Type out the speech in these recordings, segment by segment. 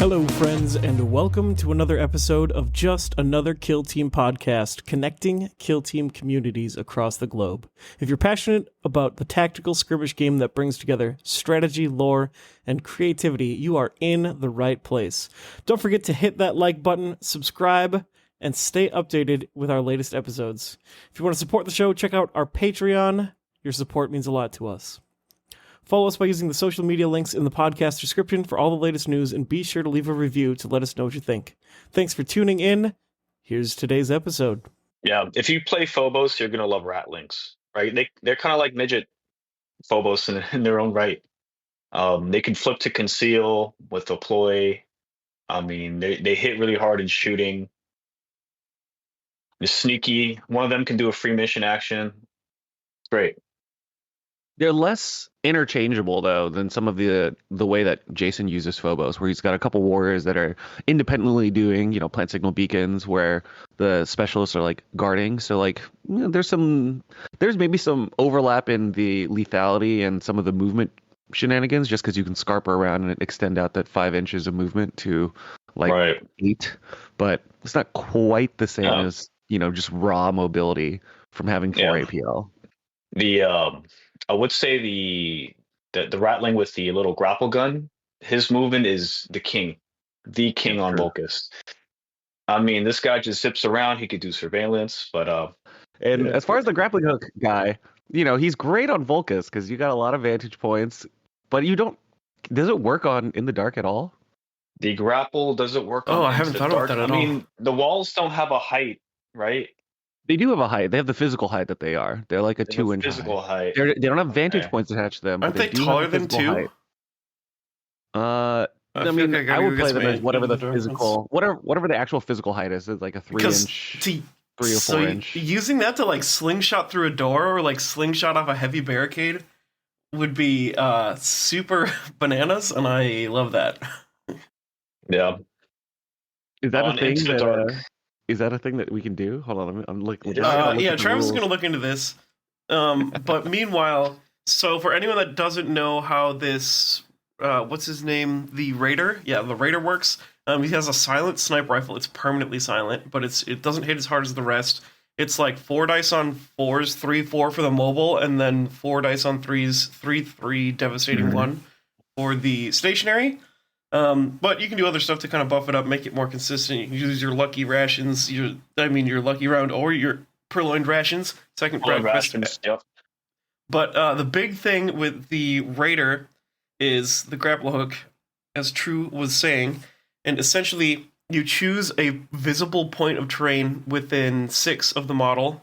Hello, friends, and welcome to another episode of Just Another Kill Team podcast, connecting kill team communities across the globe. If you're passionate about the tactical skirmish game that brings together strategy, lore, and creativity, you are in the right place. Don't forget to hit that like button, subscribe, and stay updated with our latest episodes. If you want to support the show, check out our Patreon. Your support means a lot to us. Follow us by using the social media links in the podcast description for all the latest news, and be sure to leave a review to let us know what you think. Thanks for tuning in. Here's today's episode. Yeah, if you play Phobos, you're gonna love Ratlings, right? They're kind of like midget Phobos in their own right. They can flip to conceal with deploy. I mean, they hit really hard in shooting. They're sneaky. One of them can do a free mission action. Great. They're less interchangeable, though, than some of the way that Jason uses Phobos, where he's got a couple warriors that are independently doing, plant signal beacons, where the specialists are like guarding. So there's maybe some overlap in the lethality and some of the movement shenanigans, just because you can scarper around and extend out that 5 inches of movement to 8, but it's not quite the same as just raw mobility from having 4 APL. I would say the Ratling with the little grapple gun, his movement is the king on Vulcus. I mean, this guy just zips around. He could do surveillance, but as far as the grappling hook guy, he's great on Vulcus because you got a lot of vantage points, but does it work in the dark at all? The grapple doesn't work on I haven't thought about that at all. I mean, the walls don't have a height, right? They do have a height. They have the physical height that they are. They're like a 2-inch physical height. They don't have vantage points attached to them. Aren't they taller than 2? I would play them as whatever the physical, whatever the actual physical height is like a 3-inch, 3 or 4 inch. Using that to slingshot through a door or slingshot off a heavy barricade would be super bananas, and I love that. Yeah. Is that a thing? Is that a thing that we can do? Hold on, I'm looking. Travis is going to look into this. But meanwhile, so for anyone that doesn't know how this, what's his name, the Raider? Yeah, the Raider works. He has a silent sniper rifle. It's permanently silent, but it doesn't hit as hard as the rest. It's 4 dice on 4s, 3-4 for the mobile, and then 4 dice on 3s, 3-3 devastating 1 for the stationary. But you can do other stuff to kind of buff it up, make it more consistent. You can use your lucky rations, your lucky round, or your purloined rations. Rations, yep. But the big thing with the Raider is the grapple hook, as True was saying, and essentially you choose a visible point of terrain within 6 of the model,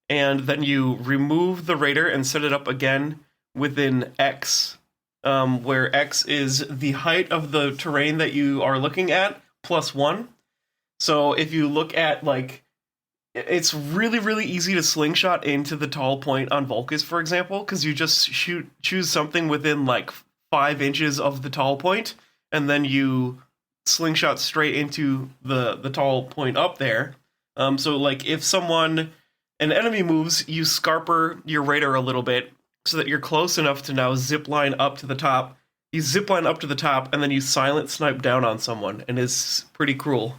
and then you remove the Raider and set it up again within X. Where X is the height of the terrain that you are looking at, +1. So if you look at, it's really, really easy to slingshot into the tall point on Vulcus, for example, because you just choose something within, 5 inches of the tall point, and then you slingshot straight into the tall point up there. So, if an enemy moves, you scarper your Raider a little bit, so that you're close enough to now zip line up to the top. You zip line up to the top, and then you silent snipe down on someone, and it's pretty cruel.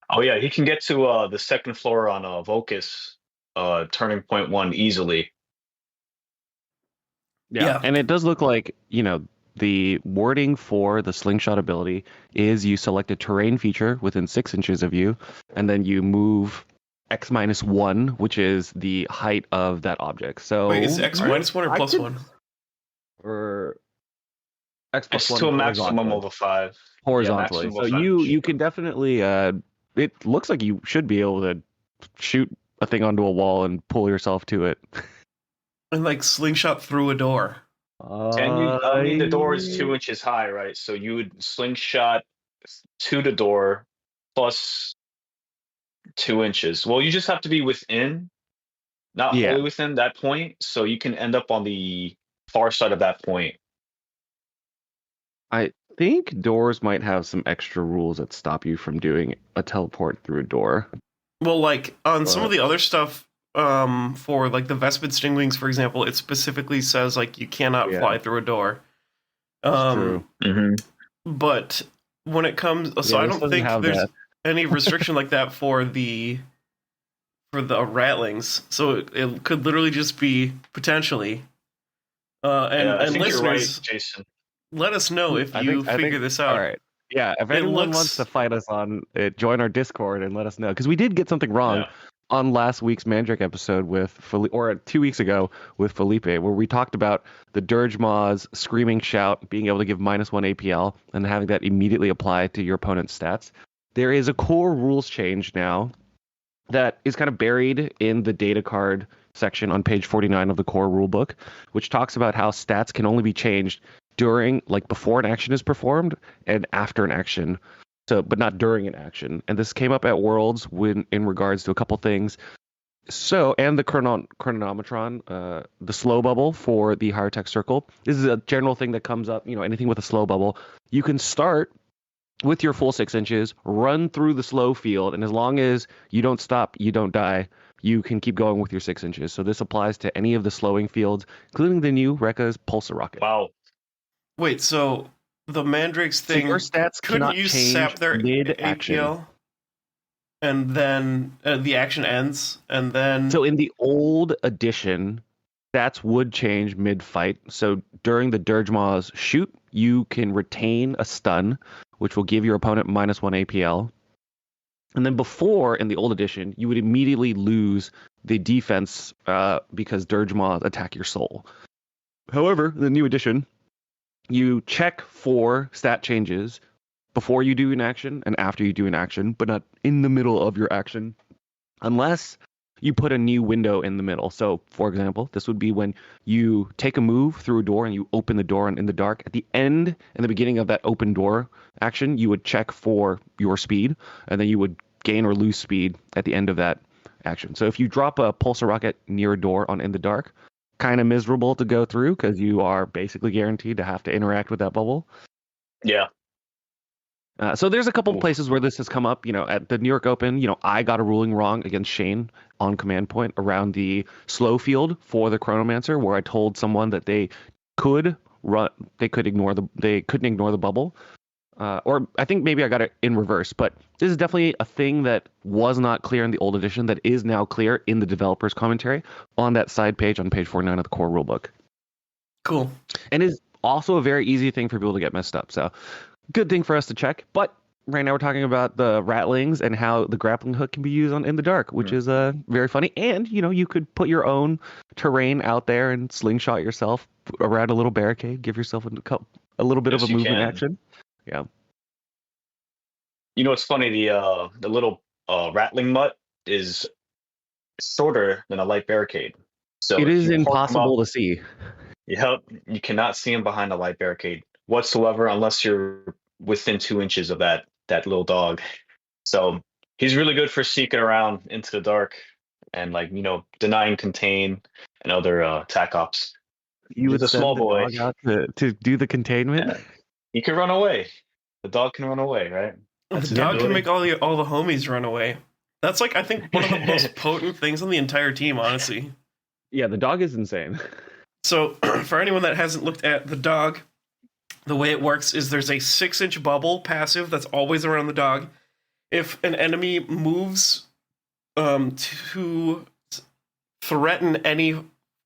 Oh yeah, he can get to the second floor on Vulcus, turning point 1 easily. Yeah, and it does look like, the wording for the slingshot ability is you select a terrain feature within 6 inches of you, and then you move X-1, which is the height of that object. So wait, is X-1 or +1? Or X plus 1 to a maximum of a 5. Horizontally. So you can definitely it looks like you should be able to shoot a thing onto a wall and pull yourself to it. And slingshot through a door. The door is 2 inches high, right? So you would slingshot to the door plus 2 inches. Well, you just have to be within, not fully within that point, so you can end up on the far side of that point. I think doors might have some extra rules that stop you from doing a teleport through a door. Well, on some of the other stuff, for the Vespid Stingwings, for example, it specifically says you cannot fly through a door. That's true. but when it comes, so I this don't doesn't think have there's that. any restriction like that for the Ratlings. So it could literally just be potentially. Yeah, I And think you're right, listeners, Jason. let us know if you I think. figure this All out. right. Yeah, if It anyone wants to looks fight us on it, join our Discord and let us know because we did get something wrong Yeah. on last week's Mandrake episode with Felipe, or 2 weeks ago with Felipe, where we talked about the Dirge Maw's Screaming Shout being able to give -1 APL and having that immediately apply to your opponent's stats. There is a core rules change now that is kind of buried in the data card section on page 49 of the core rulebook, which talks about how stats can only be changed during, like, before an action is performed and after an action. So, but not during an action. And this came up at Worlds when, in regards to a couple things. So, and the chronometron, the slow bubble for the higher tech circle. This is a general thing that comes up. Anything with a slow bubble, you can start with your full 6 inches, run through the slow field, and as long as you don't stop, you don't die, you can keep going with your 6 inches. So this applies to any of the slowing fields, including the new Rekka's Pulsar Rocket. Wow. wait. So the Mandrakes So your thing, stats couldn't cannot you change sap their mid-action. APL, and then the action ends, and then So in the old edition, stats would change mid-fight. So during the Dirge Maw's shoot, you can retain a stun, which will give your opponent -1 APL. And then before, in the old edition, you would immediately lose the defense because Dirge Maws attack your soul. However, in the new edition, you check for stat changes before you do an action and after you do an action, but not in the middle of your action, unless you put a new window in the middle. So, for example, this would be when you take a move through a door and you open the door in the dark. At the end and the beginning of that open door action, you would check for your speed, and then you would gain or lose speed at the end of that action. So if you drop a pulsar rocket near a door on in the dark, kind of miserable to go through because you are basically guaranteed to have to interact with that bubble. Yeah. So there's a couple Oof. places where this has come up. At the New York Open, I got a ruling wrong against Shane on command point around the slow field for the Chronomancer, where I told someone that they couldn't ignore the bubble. Or I think maybe I got it in reverse, but this is definitely a thing that was not clear in the old edition that is now clear in the developer's commentary on that side page on page 49 of the core rulebook. cool. And is also a very easy thing for people to get messed up. So good thing for us to check. But right now we're talking about the Ratlings and how the grappling hook can be used in the dark, which is very funny. And, you could put your own terrain out there and slingshot yourself around a little barricade, give yourself a little bit Yes, of a you movement can. action. Yeah. It's funny. The little Rattling mutt is shorter than a light barricade. So It if is you park him up, impossible to see. yep, you cannot see him behind a light barricade whatsoever unless you're within 2 inches of that little dog. So he's really good for sneaking around into the dark and denying contain and other attack ops. You He's would a small send the boy. dog out to do the containment? Yeah. He can run away. The dog can run away, right? The That's his dog can ability. make all the homies run away. That's I think one of the most potent things on the entire team, honestly. Yeah, the dog is insane. So for anyone that hasn't looked at the dog, the way it works is there's a 6-inch bubble passive that's always around the dog. If an enemy moves to threaten any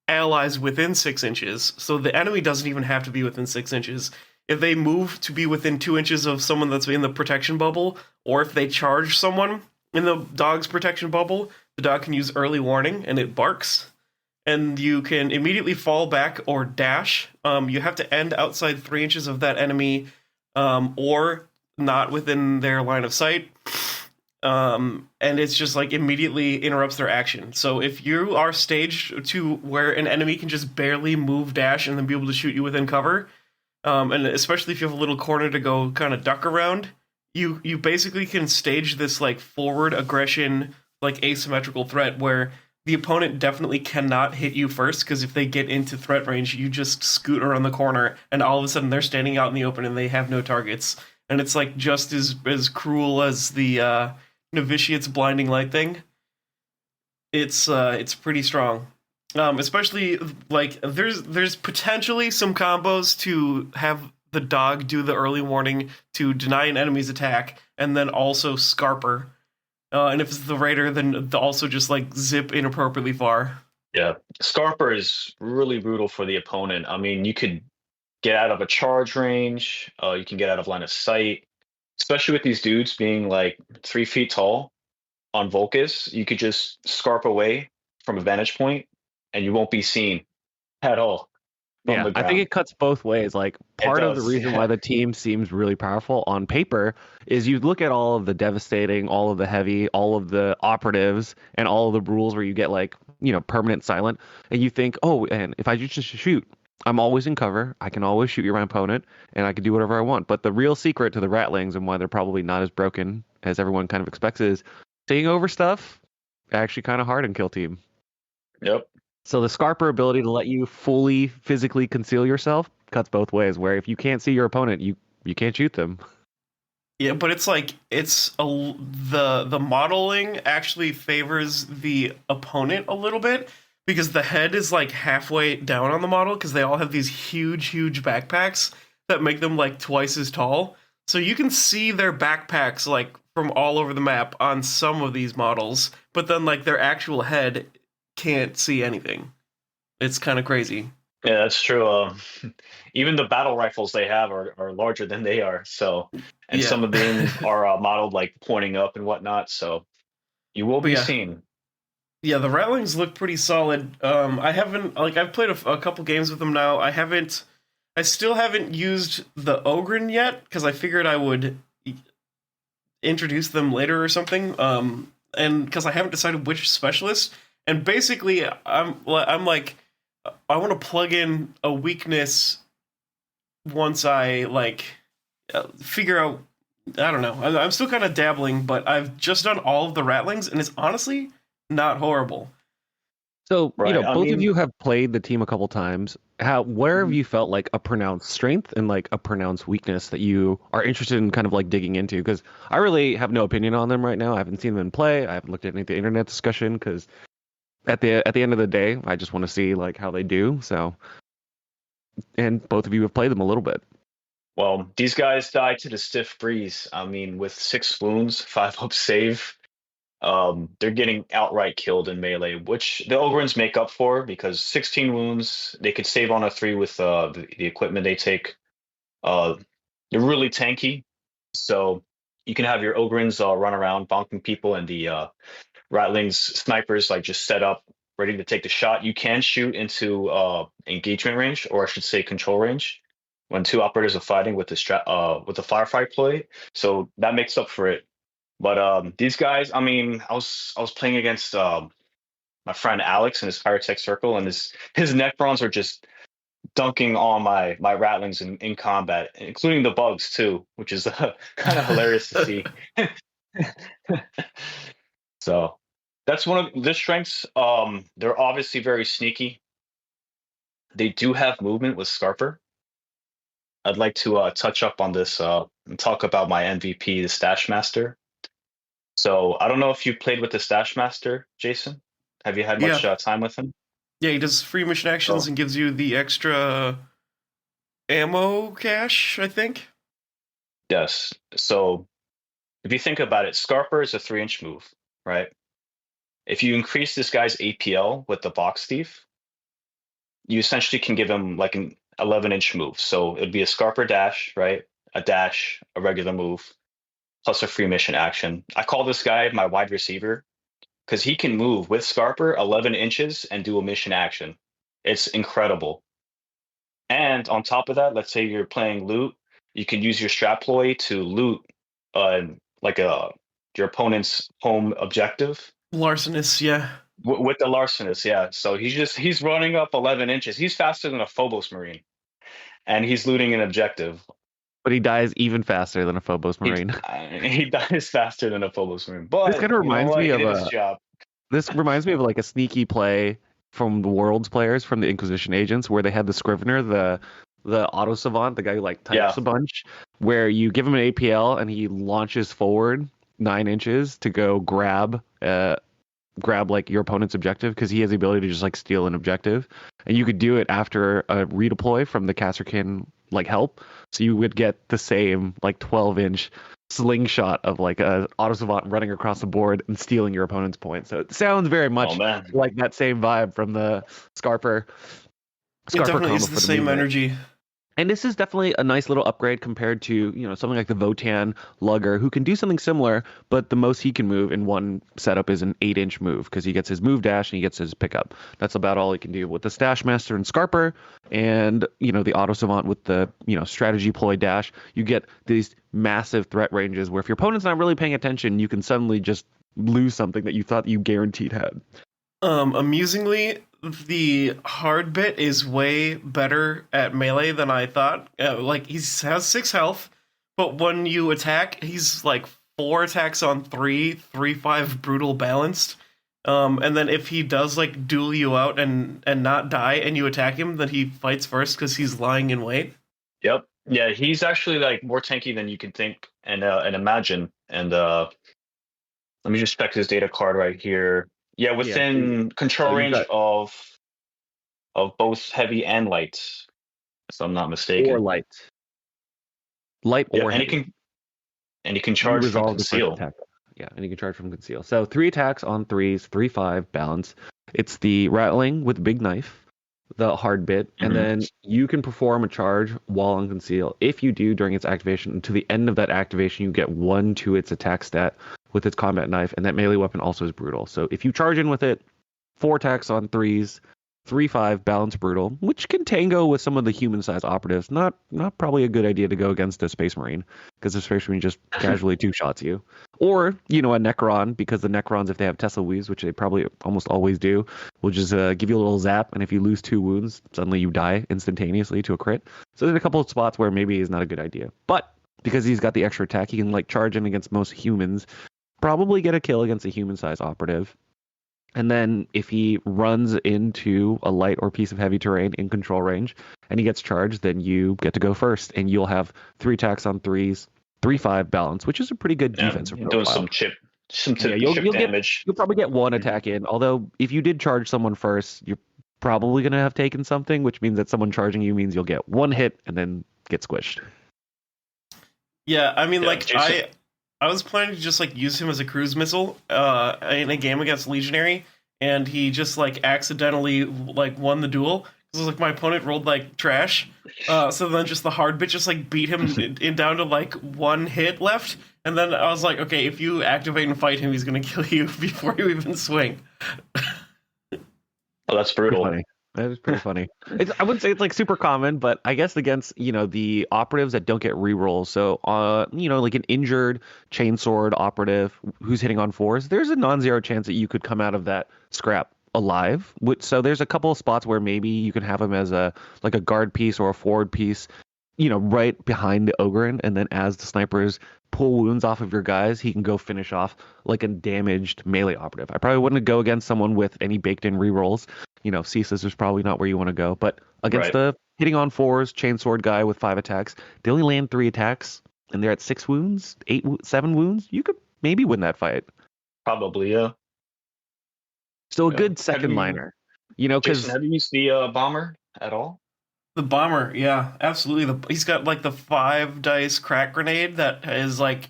allies within 6 inches, so the enemy doesn't even have to be within 6 inches. If they move to be within 2 inches of someone that's in the protection bubble, or if they charge someone in the dog's protection bubble, the dog can use early warning and it barks. And you can immediately fall back or dash. You have to end outside 3 inches of that enemy, or not within their line of sight. And it's just immediately interrupts their action. So if you are staged to where an enemy can just barely move, dash, and then be able to shoot you within cover, and especially if you have a little corner to go kind of duck around, you basically can stage this forward aggression, asymmetrical threat where the opponent definitely cannot hit you first, because if they get into threat range, you just scoot around the corner, and all of a sudden they're standing out in the open and they have no targets. And it's just as cruel as the Novitiate's blinding light thing. It's pretty strong. Especially there's potentially some combos to have the dog do the early warning to deny an enemy's attack, and then also Scarper. And if it's the Raider, then also just like zip inappropriately far. Yeah, Scarper is really brutal for the opponent. I mean, you could get out of a charge range. You can get out of line of sight, especially with these dudes being like 3 feet tall on Volcus. You could just scarp away from a vantage point, and you won't be seen at all from Yeah, the I think ground. it cuts both ways. Like It part of the does. reason why the team seems really powerful on paper is you look at all of the devastating, all of the heavy, all of the operatives, and all of the rules where you get like, permanent silent, and you think, oh, and if I just shoot, I'm always in cover. I can always shoot my opponent, and I can do whatever I want. But the real secret to the Ratlings and why they're probably not as broken as everyone kind of expects is staying over stuff actually kind of hard in Kill Team. Yep. So the Scarper ability to let you fully physically conceal yourself cuts both ways. Where if you can't see your opponent, you can't shoot them. Yeah, but it's like the modeling actually favors the opponent a little bit because the head is like halfway down on the model because they all have these huge backpacks that make them like twice as tall. So you can see their backpacks like from all over the map on some of these models, but then like their actual head can't see anything. It's kind of crazy. Yeah, that's true. Even the battle rifles they have are larger than they are. So, and some of them Yeah. are modeled like pointing up and whatnot. So you will But be yeah, seen. yeah, the Ratlings look pretty solid. I haven't like I've played a couple games with them now. I still haven't used the Ogren yet because I figured I would introduce them later or something. And because I haven't decided which specialist. And basically, I'm like, I want to plug in a weakness once I like figure out. I don't know. I'm still kind of dabbling, but I've just done all of the Ratlings, and it's honestly not horrible. So Right. I both of mean, you have played the team a couple times. Where have you felt like a pronounced strength and like a pronounced weakness that you are interested in kind of like digging into? Because I really have no opinion on them right now. I haven't seen them in play. I haven't looked at any of the internet discussion because at the end of the day, I just want to see like how they do. So, and both of you have played them a little bit. well, these guys died to the stiff breeze. I mean, with 6 wounds, 5 up save, they're getting outright killed in melee, which the Ogrins make up for because 16 wounds, they could save on a 3 with the equipment they take. Uh, they're really tanky, so you can have your Ogrins run around bonking people, and the Ratlings snipers like just set up, ready to take the shot. You can shoot into engagement range, or I should say control range, when 2 operators are fighting with the firefight ploy. So that makes up for it. But these guys, I mean, I was playing against my friend Alex in his Pyrotech circle, and his Necrons are just dunking on my Ratlings in combat, including the bugs too, which is kind of hilarious to see. So that's one of the strengths. They're obviously very sneaky. They do have movement with Scarper. I'd like to touch up on this and talk about my MVP, the Stash Master. So I don't know if you played with the Stash Master, Jason. Have you had much Yeah, time with him? yeah, he does free mission actions Oh, and gives you the extra ammo cache, I think. yes. So if you think about it, Scarper is a 3-inch move, right? If you increase this guy's APL with the Box Thief, you essentially can give him like an 11-inch move. So it'd be a Scarper dash, right? A dash, a regular move, plus a free mission action. I call this guy my wide receiver because he can move with Scarper 11 inches and do a mission action. It's incredible. And on top of that, let's say you're playing loot, you can use your strap ploy to loot uh, like your opponent's home objective Larcenous, yeah. with the larcenous. Yeah, so he's running up 11 inches. He's faster than a Phobos Marine, and he's looting an objective. But he dies even faster than a Phobos He Marine. he dies faster than a Phobos Marine, This but kind of you know reminds what? me He of did his job. like a sneaky play from the World's players from the Inquisition agents where they had the Scrivener, the auto savant, the guy who like Yeah, types a bunch, where you give him an APL and he launches forward 9 inches to go grab like your opponent's objective because he has the ability to just like steal an objective, and you could do it after a redeploy from the Casterkin like help. So you would get the same like 12-inch slingshot of like a auto savant running across the board and stealing your opponent's point. So it sounds very much man. like that same vibe from the Scarper It definitely combo is for the the same movement. energy. And this is definitely a nice little upgrade compared to, something like the Votan Lugger, who can do something similar, but the most he can move in one setup is an 8-inch move, because he gets his move dash and he gets his pickup. That's about all he can do. With the Stash Master and Scarper and, the Auto Savant with the, strategy ploy dash, you get these massive threat ranges where if your opponent's not really paying attention, you can suddenly just lose something that you thought you guaranteed had. Amusingly, the hard bit is way better at melee than I thought. Like he has 6 health, but when you attack, he's like 4 attacks on 3/5 brutal balanced. And then if he does like duel you out and not die, and you attack him, then he fights first because he's lying in wait. Yep. Yeah, he's actually like more tanky than you can think and imagine. And let me just spec his data card right here. Yeah, within control range of both heavy and light, if I'm not mistaken. Or light. Light or and heavy. he can charge from conceal. Yeah, and you can charge from conceal. So 3 attacks on 3s, 3/5 balance. It's the Ratling with big knife, the hard bit, and then you can perform a charge while on conceal. If you do during its activation, to the end of that activation, you get 1 to its attack stat with its combat knife, and that melee weapon also is brutal. So if you charge in with it, 4 attacks on 3s, 3/5 balance brutal, which can tango with some of the human-sized operatives. Not probably a good idea to go against a Space Marine, because the Space Marine just casually 2-shots you. Or, a Necron, because the Necrons, if they have Tesla weaves, which they probably almost always do, will just give you a little zap, and if you lose 2 wounds, suddenly you die instantaneously to a crit. So there's a couple of spots where maybe it's not a good idea. But because he's got the extra attack, he can like charge in against most humans, probably get a kill against a human-sized operative. And then if he runs into a light or piece of heavy terrain in control range and he gets charged, then you get to go first, and you'll have 3 attacks on 3s, 3/5 balance, which is a pretty good defensive profile. Doing some chip damage. You'll probably get 1 attack in, although if you did charge someone first, you're probably going to have taken something, which means that someone charging you means you'll get 1 hit and then get squished. Yeah, I mean, Jason. I was planning to just like use him as a cruise missile in a game against Legionary, and he just like accidentally like won the duel because like my opponent rolled like trash. So then just the hard bit just like beat him in down to like 1 hit left, and then I was like, okay, if you activate and fight him, he's gonna kill you before you even swing. Oh, that's brutal. Funny. That is pretty funny. I wouldn't say it's like super common, but I guess against, the operatives that don't get rerolls. So, like an injured chainsword operative who's hitting on 4s, there's a non-zero chance that you could come out of that scrap alive. So there's a couple of spots where maybe you can have him as a guard piece or a forward piece, right behind the Ogryn, and then as the snipers pull wounds off of your guys, he can go finish off like a damaged melee operative. I probably wouldn't go against someone with any baked-in rerolls. Ceaseless is probably not where you want to go. But against the hitting on 4s, chainsword guy with 5 attacks, they only land 3 attacks, and they're at 6 wounds, 7 wounds. You could maybe win that fight. Probably, yeah. So a good second liner. Because Jason, have you used the bomber at all? The bomber, yeah, absolutely. He's got like the 5 dice crack grenade that is like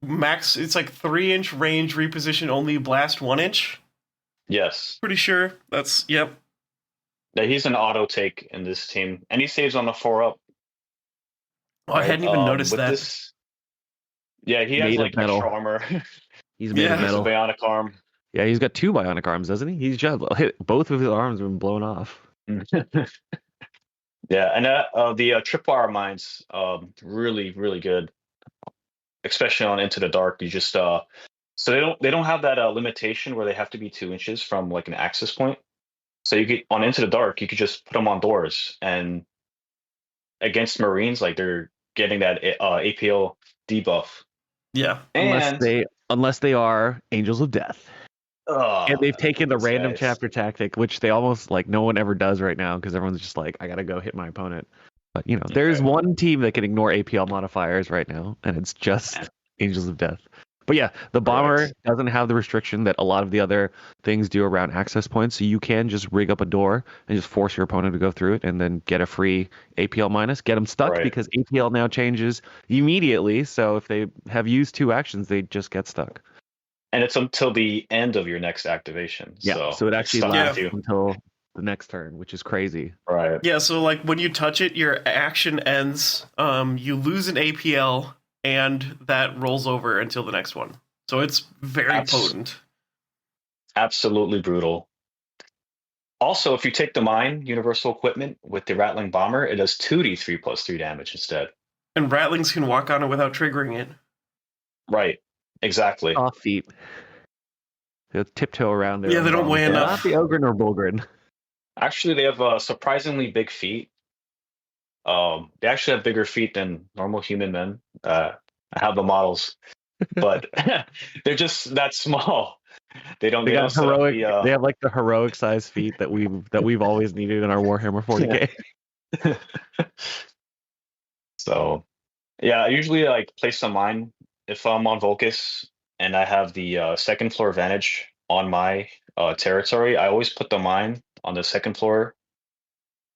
max. It's like 3-inch range, reposition only, blast 1 inch. Yes. Pretty sure that's yep. Yeah, he's an auto take in this team, and he saves on the 4-up. Oh, I hadn't even noticed that. Yeah, he has like metal. extra armor. He's made of metal. He's a bionic arm. Yeah, he's got 2 bionic arms, doesn't he? He's just hit both of his arms have been blown off. Yeah, and the tripwire mines, really, really good, especially on Into the Dark. You just so they don't have that limitation where they have to be 2 inches from like an access point. So you get on Into the Dark, you could just put them on doors, and against Marines, like they're getting that APL debuff. Yeah, unless they are Angels of Death. And they've taken the random chapter tactic, which they almost like no one ever does right now because everyone's just like, I gotta go hit my opponent. But there's one team that can ignore APL modifiers right now, and it's just Angels of Death. But yeah, the bomber Correct. doesn't have the restriction that a lot of the other things do around access points. So you can just rig up a door and just force your opponent to go through it and then get a free APL minus, get them stuck Right. because APL now changes immediately. So if they have used 2 actions, they just get stuck. And it's until the end of your next activation. Yeah. So it actually stuck with lasts you. until the next turn, which is crazy. Right. Yeah, so like when you touch it, your action ends. You lose an APL, and that rolls over until the next one. So it's very potent. Absolutely brutal. Also, if you take the mine universal equipment with the Rattling Bomber, it does 2d3 plus 3 damage instead. And Ratlings can walk on it without triggering it. Right. Exactly. Off feet. They'll tiptoe around there. Yeah, they don't weigh enough. Not the Ogren or Bulgren. Actually, they have surprisingly big feet. They actually have bigger feet than normal human men. I have the models, but they're just that small. They They got set up heroic. the, They have like the heroic size feet that we've always needed in our Warhammer 40k. So, yeah, I usually like place some mine if I'm on Volcus and I have the second floor advantage on my territory. I always put the mine on the second floor.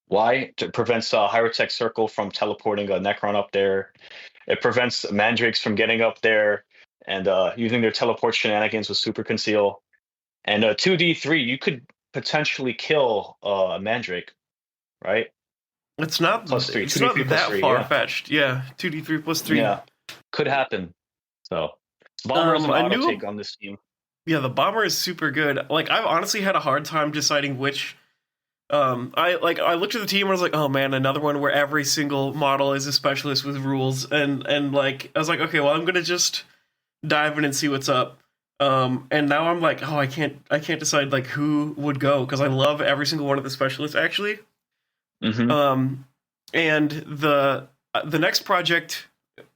Why? It prevents Hyrotech Circle from teleporting a Necron up there. It prevents Mandrakes from getting up there and using their teleport shenanigans with Super Conceal. And 2d3, you could potentially kill a Mandrake, right? It's not Plus 3. It's 2d3 not plus that 3, far yeah. fetched. Yeah, 2d3 plus 3. Yeah, could happen. So, Bomber is an auto take on this team. Yeah, the bomber is super good. Like I've honestly had a hard time deciding which. I looked at the team and I was like, oh man, another one where every single model is a specialist with rules, and like I was like, okay, well I'm gonna just dive in and see what's up. And now I'm like, oh, I can't decide like who would go because I love every single one of the specialists actually. Mm-hmm. And the next project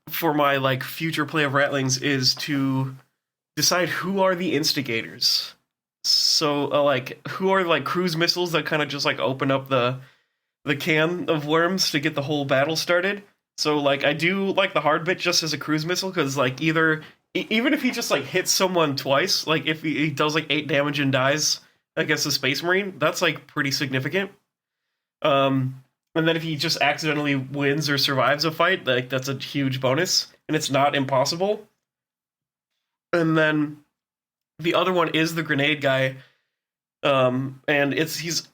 for my like future play of Ratlings is to decide who are the instigators. So like who are like cruise missiles that kind of just like open up the can of worms to get the whole battle started. So like I do like the hard bit just as a cruise missile because like even if he just like hits someone twice, like if he does like 8 damage and dies against a space marine, that's like pretty significant. And then if he just accidentally wins or survives a fight, like that's a huge bonus, and it's not impossible. And then the other one is the grenade guy, and he's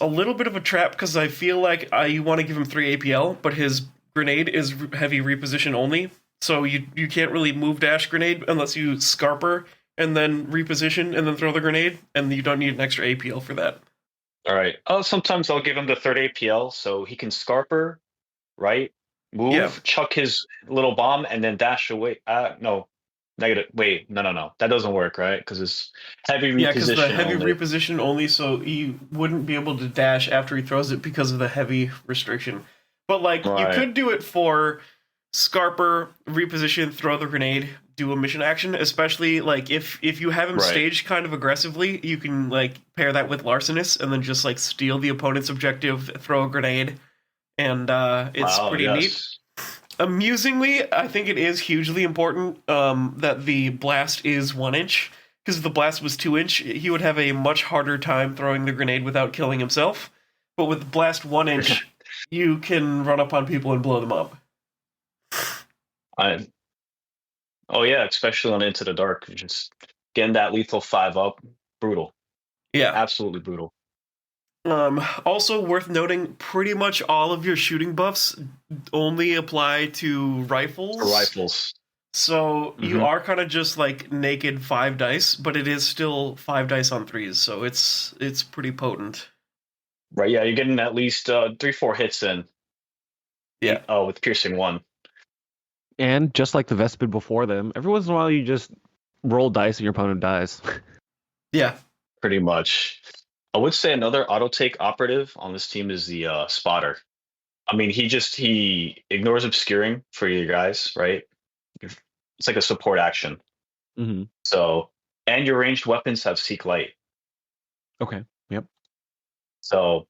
a little bit of a trap because I feel like you want to give him 3 APL, but his grenade is heavy reposition only, so you can't really move dash grenade unless you Scarper and then reposition and then throw the grenade, and you don't need an extra APL for that. All right. Oh, sometimes I'll give him the third APL so he can Scarper, right? Move, chuck his little bomb, and then dash away. No. Negative. Wait, no. That doesn't work, right? Because it's heavy reposition. Yeah, because the heavy only. reposition only, so he wouldn't be able to dash after he throws it because of the heavy restriction. But like, you could do it for Scarper, reposition, throw the grenade, do a mission action. Especially like if you have him staged kind of aggressively, you can like pair that with Larcenous and then just like steal the opponent's objective, throw a grenade, and it's pretty neat. Amusingly, I think it is hugely important that the blast is 1 inch, because if the blast was 2 inch, he would have a much harder time throwing the grenade without killing himself. But with blast 1 inch, you can run up on people and blow them up. Oh yeah, especially on Into the Dark, just getting that lethal 5 up, brutal. Yeah, absolutely brutal. Also worth noting, pretty much all of your shooting buffs only apply to rifles. For rifles. So you are kind of just like naked 5 dice, but it is still 5 dice on 3s, so it's pretty potent. Right, yeah, you're getting at least 3-4 hits in. Yeah. With piercing 1. And just like the Vespid before them, every once in a while you just roll dice and your opponent dies. Yeah. Pretty much. I would say another auto take operative on this team is the spotter. I mean, he ignores obscuring for you guys, right? It's like a support action. Mm-hmm. So, and your ranged weapons have Seek Light. Okay. Yep. So,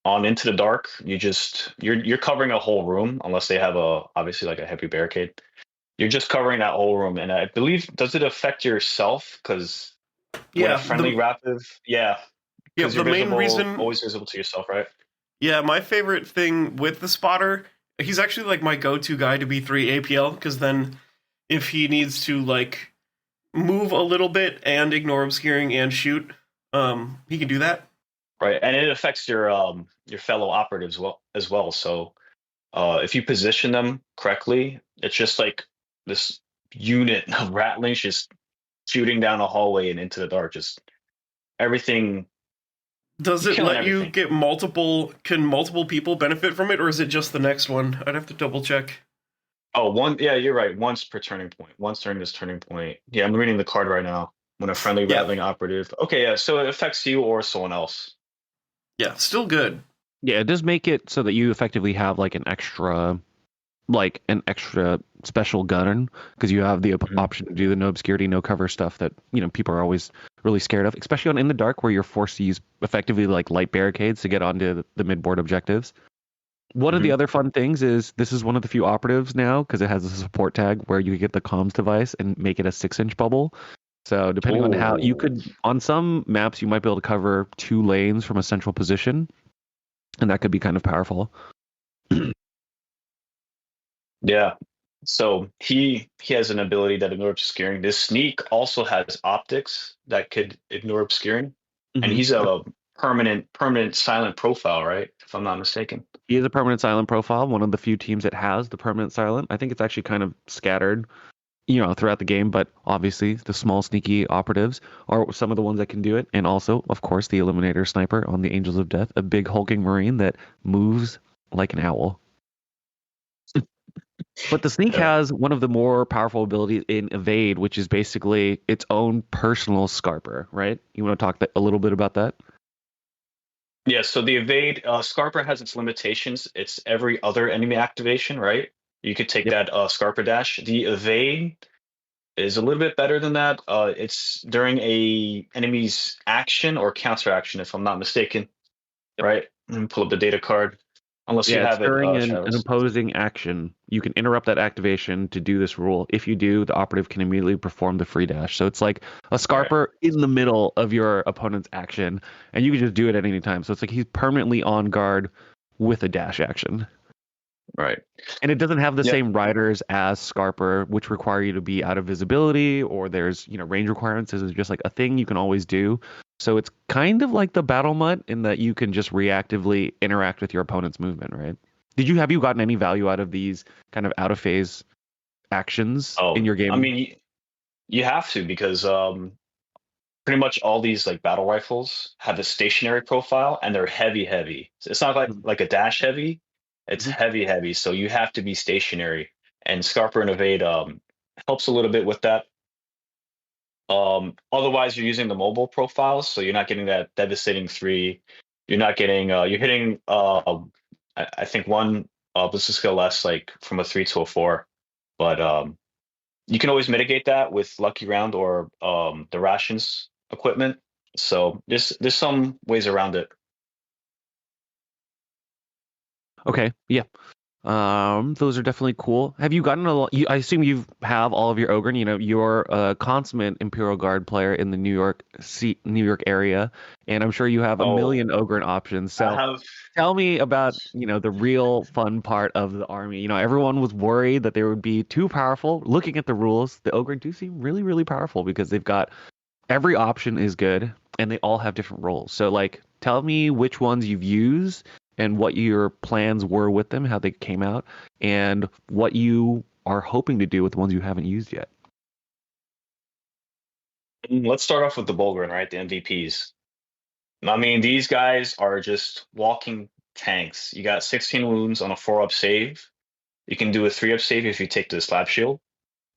on Into the Dark, you're covering a whole room unless they have obviously like a heavy barricade. You're just covering that whole room, and I believe, does it affect yourself? Because when a Yeah, friendly rapid, yeah, because the you're main visible, reason. always visible to yourself, right? Yeah, my favorite thing with the spotter, he's actually like my go-to guy to B3 APL because then if he needs to like move a little bit and ignore obscuring and shoot, he can do that. Right, and it affects your fellow operatives as well. So if you position them correctly, it's just like this unit of Ratlings just shooting down a hallway and into the dark, just everything, Does it killing let you everything. get multiple? Can multiple people benefit from it, or is it just the next one? I'd have to double check. Oh, one, yeah, you're right. Once per turning point. Once during this turning point. Yeah, I'm reading the card right now. When a friendly Yeah, rattling operative. Okay, yeah, so it affects you or someone else. yeah, still good. Yeah, it does make it so that you effectively have like an extra special gun because you have the Mhm. option to do the no obscurity, no cover stuff that people are always really scared of, especially on in the dark where you're forced to use effectively like light barricades to get onto the mid-board objectives. One of the Mhm. other fun things is this is one of the few operatives now because it has a support tag where you get the comms device and make it a 6-inch bubble. So depending on how you Ooh. could, on some maps, you might be able to cover 2 lanes from a central position, and that could be kind of powerful. Yeah. So he has an ability that ignores obscuring. This sneak also has optics that could ignore obscuring. And hmm he's a permanent silent profile, right? If I'm not mistaken. He is a permanent silent profile, one of the few teams that has the permanent silent. I think it's actually kind of scattered, throughout the game, but obviously the small sneaky operatives are some of the ones that can do it. And also, of course, the Eliminator Sniper on the Angels of Death, a big hulking marine that moves like an owl. But the sneak Yeah. has one of the more powerful abilities in evade, which is basically its own personal scarper, right? You want to talk a little bit about that? Yeah, so the evade, Scarper has its limitations. It's every other enemy activation, right? You could take Yep. that Scarper dash. The evade is a little bit better than that. It's during a enemy's action or counter action, if I'm not mistaken, right? Let me pull up the data card. Unless you Yeah, it's have it, during an Travis. opposing action. You can interrupt that activation to do this rule. If you do, the operative can immediately perform the free dash. So it's like a Right, Scarper in the middle of your opponent's action, and you can just do it at any time. So it's like he's permanently on guard with a dash action. right. And it doesn't have the Yep. same riders as Scarper, which require you to be out of visibility or there's, range requirements. This is just like a thing you can always do. So it's kind of like the Battle Mutt in that you can just reactively interact with your opponent's movement, right? Have you gotten any value out of these kind of out of phase actions in your I game? mean, you have to because pretty much all these like battle rifles have a stationary profile and they're heavy, heavy. So it's not like a dash heavy. It's Mhm. heavy, heavy. So you have to be stationary. And Scarper and Evade helps a little bit with that. Otherwise, you're using the mobile profiles, so you're not getting that devastating 3. You're not getting. You're hitting. I think one ballistic skill less, like from a 3 to a 4. But you can always mitigate that with Lucky Round or the rations equipment. So there's some ways around it. Okay, yeah. Those are definitely cool. Have you gotten a lot? I assume you have all of your Ogre. You're a consummate Imperial Guard player in the New York area, and I'm sure you have a Oh, million Ogre options. I So have. tell me about, the real fun part of the army. Everyone was worried that they would be too powerful. Looking at the rules, the Ogre do seem really, really powerful because they've got every option is good and they all have different roles. So like tell me which ones you've used and what your plans were with them, how they came out, and what you are hoping to do with the ones you haven't used yet. Let's start off with the Bulgrin, right? The MVPs. I mean, these guys are just walking tanks. You got 16 wounds on a 4-up save. You can do a 3-up save if you take the slab shield,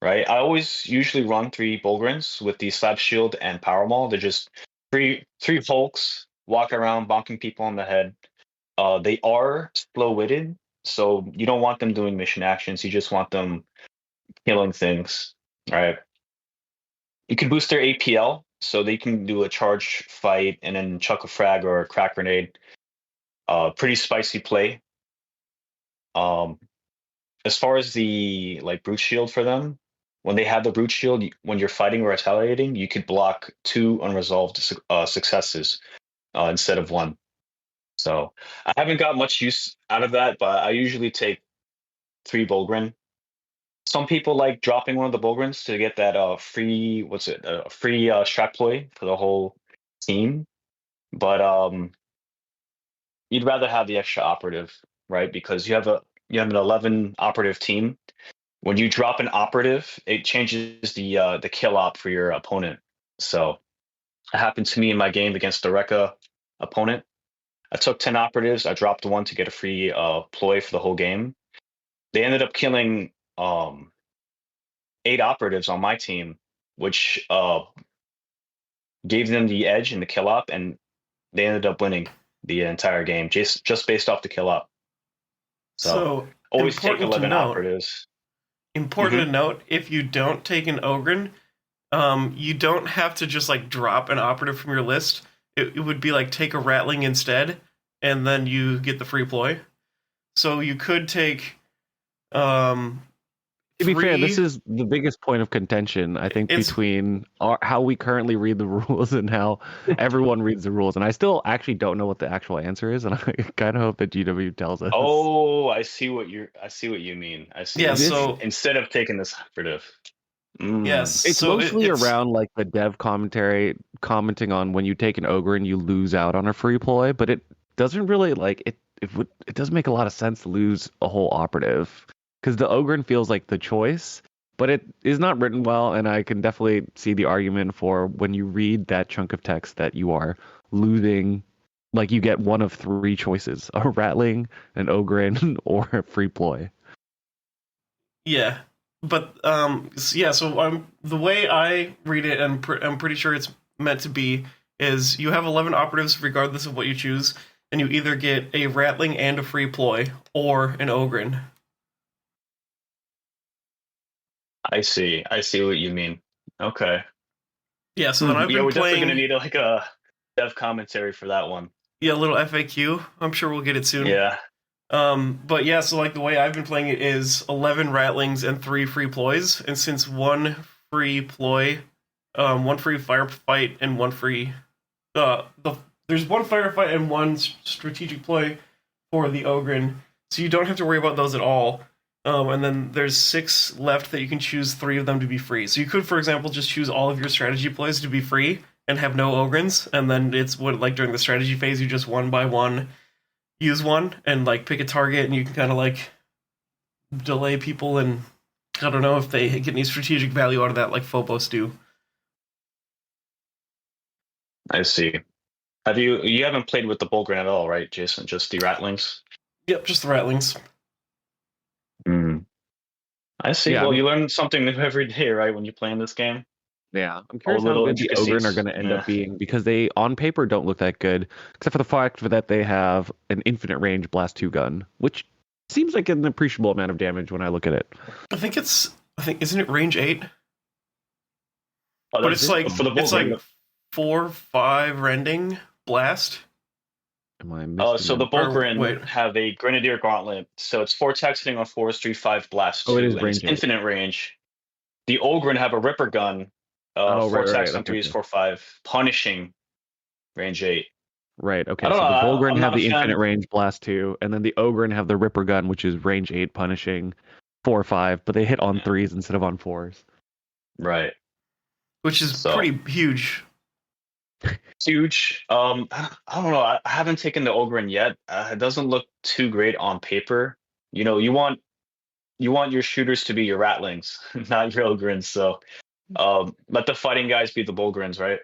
right? I always usually run 3 Bulgrins with the slab shield and power maul. They're just three hulks walking around bonking people on the head. They are slow-witted, so you don't want them doing mission actions. You just want them killing things, right? You can boost their APL, so they can do a charge fight and then chuck a frag or a crack grenade. Pretty spicy play. Um, as far as the like brute shield for them, when they have the brute shield, when you're fighting or retaliating, you could block 2 unresolved successes instead of 1. So I haven't got much use out of that, but I usually take 3 Bulgrin. Some people like dropping one of the Bulgrins to get that free free strat ploy for the whole team. But you'd rather have the extra operative, right? Because you have an 11 operative team. When you drop an operative, it changes the kill op for your opponent. So it happened to me in my game against the Rekka opponent. I took 10 operatives. I dropped 1 to get a free ploy for the whole game. They ended up killing 8 operatives on my team, which gave them the edge in the kill op, and they ended up winning the entire game just based off the kill op. So always take 11 operatives. Important to note, if you don't take an Ogren, you don't have to just like drop an operative from your list. It would be like take a Ratling instead, and then you get the free ploy. So you could take. To be fair, this is the biggest point of contention, I think, between how we currently read the rules and how everyone reads the rules. And I still actually don't know what the actual answer is, and I kind of hope that GW tells us. Oh, I see what you mean. I see. Yeah, so instead of taking this operative. Yes, it's so mostly around like the dev commentary commenting on when you take an ogre and you lose out on a free ploy, but it doesn't really like it doesn't make a lot of sense to lose a whole operative because the ogre feels like the choice, but it is not written well, and I can definitely see the argument for when you read that chunk of text that you are losing, like you get one of 3 choices: a Ratling, an ogre, or a free ploy. Yeah. But so the way I read it, and I'm pretty sure it's meant to be, is you have 11 operatives regardless of what you choose, and you either get a Ratling and a free ploy, or an Ogren. I see what you mean. Okay. Yeah, so then I've been we're playing. Definitely gonna need like a dev commentary for that one. Yeah, a little FAQ. I'm sure we'll get it soon. Yeah. But yeah, so like the way I've been playing it is 11 Ratlings and 3 free ploys, and since 1 free ploy, 1 free firefight and 1 free, there's 1 firefight and 1 strategic ploy for the Ogren, so you don't have to worry about those at all. And then there's 6 left that you can choose 3 of them to be free. So you could, for example, just choose all of your strategy ploys to be free and have no Ogrens, and then it's what like during the strategy phase you just one by one use one and like pick a target, and you can kind of like delay people, and I don't know if they get any strategic value out of that like Phobos do. I see. You haven't played with the Bulgrin at all, right, Jason? Just the Ratlings? Yep, just the Ratlings. I see. Yeah, well, you learn something new every day, right, when you play in this game? Yeah, I'm curious how good the Ogren are going to end up being, because they, on paper, don't look that good, except for the fact that they have an infinite range Blast 2 gun, which seems like an appreciable amount of damage when I look at it. I think isn't it range 8? Oh, but it's like for the it's like 4-5 rending blast. Am I missing so the Bulgrin have a Grenadier Gauntlet, so it's 4 attacks hitting on 4s, 3/5 blast 2, it is and range it's infinite range. The Ogren have a Ripper gun. 4 attacks on 3s, 4/5, punishing range 8. Right, okay, so the Bulgrin have the infinite range blast 2, and then the Ogren have the Ripper gun, which is range 8, punishing 4/5, but they hit on 3s instead of on 4s. Right. Which is pretty huge. Huge. I don't know. I haven't taken the Ogren yet. It doesn't look too great on paper. You know, you want your shooters to be your Ratlings, not your Ogrens. So let the fighting guys be the Bulgrins, right?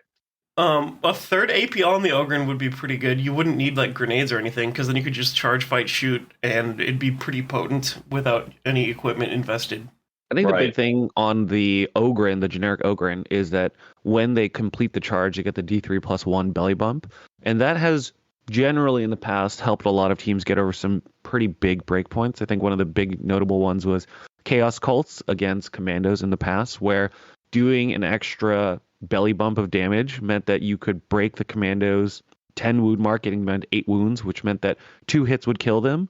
A third APL on the Ogren would be pretty good. You wouldn't need like grenades or anything, because then you could just charge, fight, shoot, and it'd be pretty potent without any equipment invested. I think the big thing on the Ogren, the generic Ogren, is that when they complete the charge, they get the D3+1 belly bump. And that has generally in the past helped a lot of teams get over some pretty big breakpoints. I think one of the big notable ones was Chaos Cults against Commandos in the past, where doing an extra belly bump of damage meant that you could break the Commandos' 10 wound mark, getting them 8 wounds, which meant that 2 hits would kill them.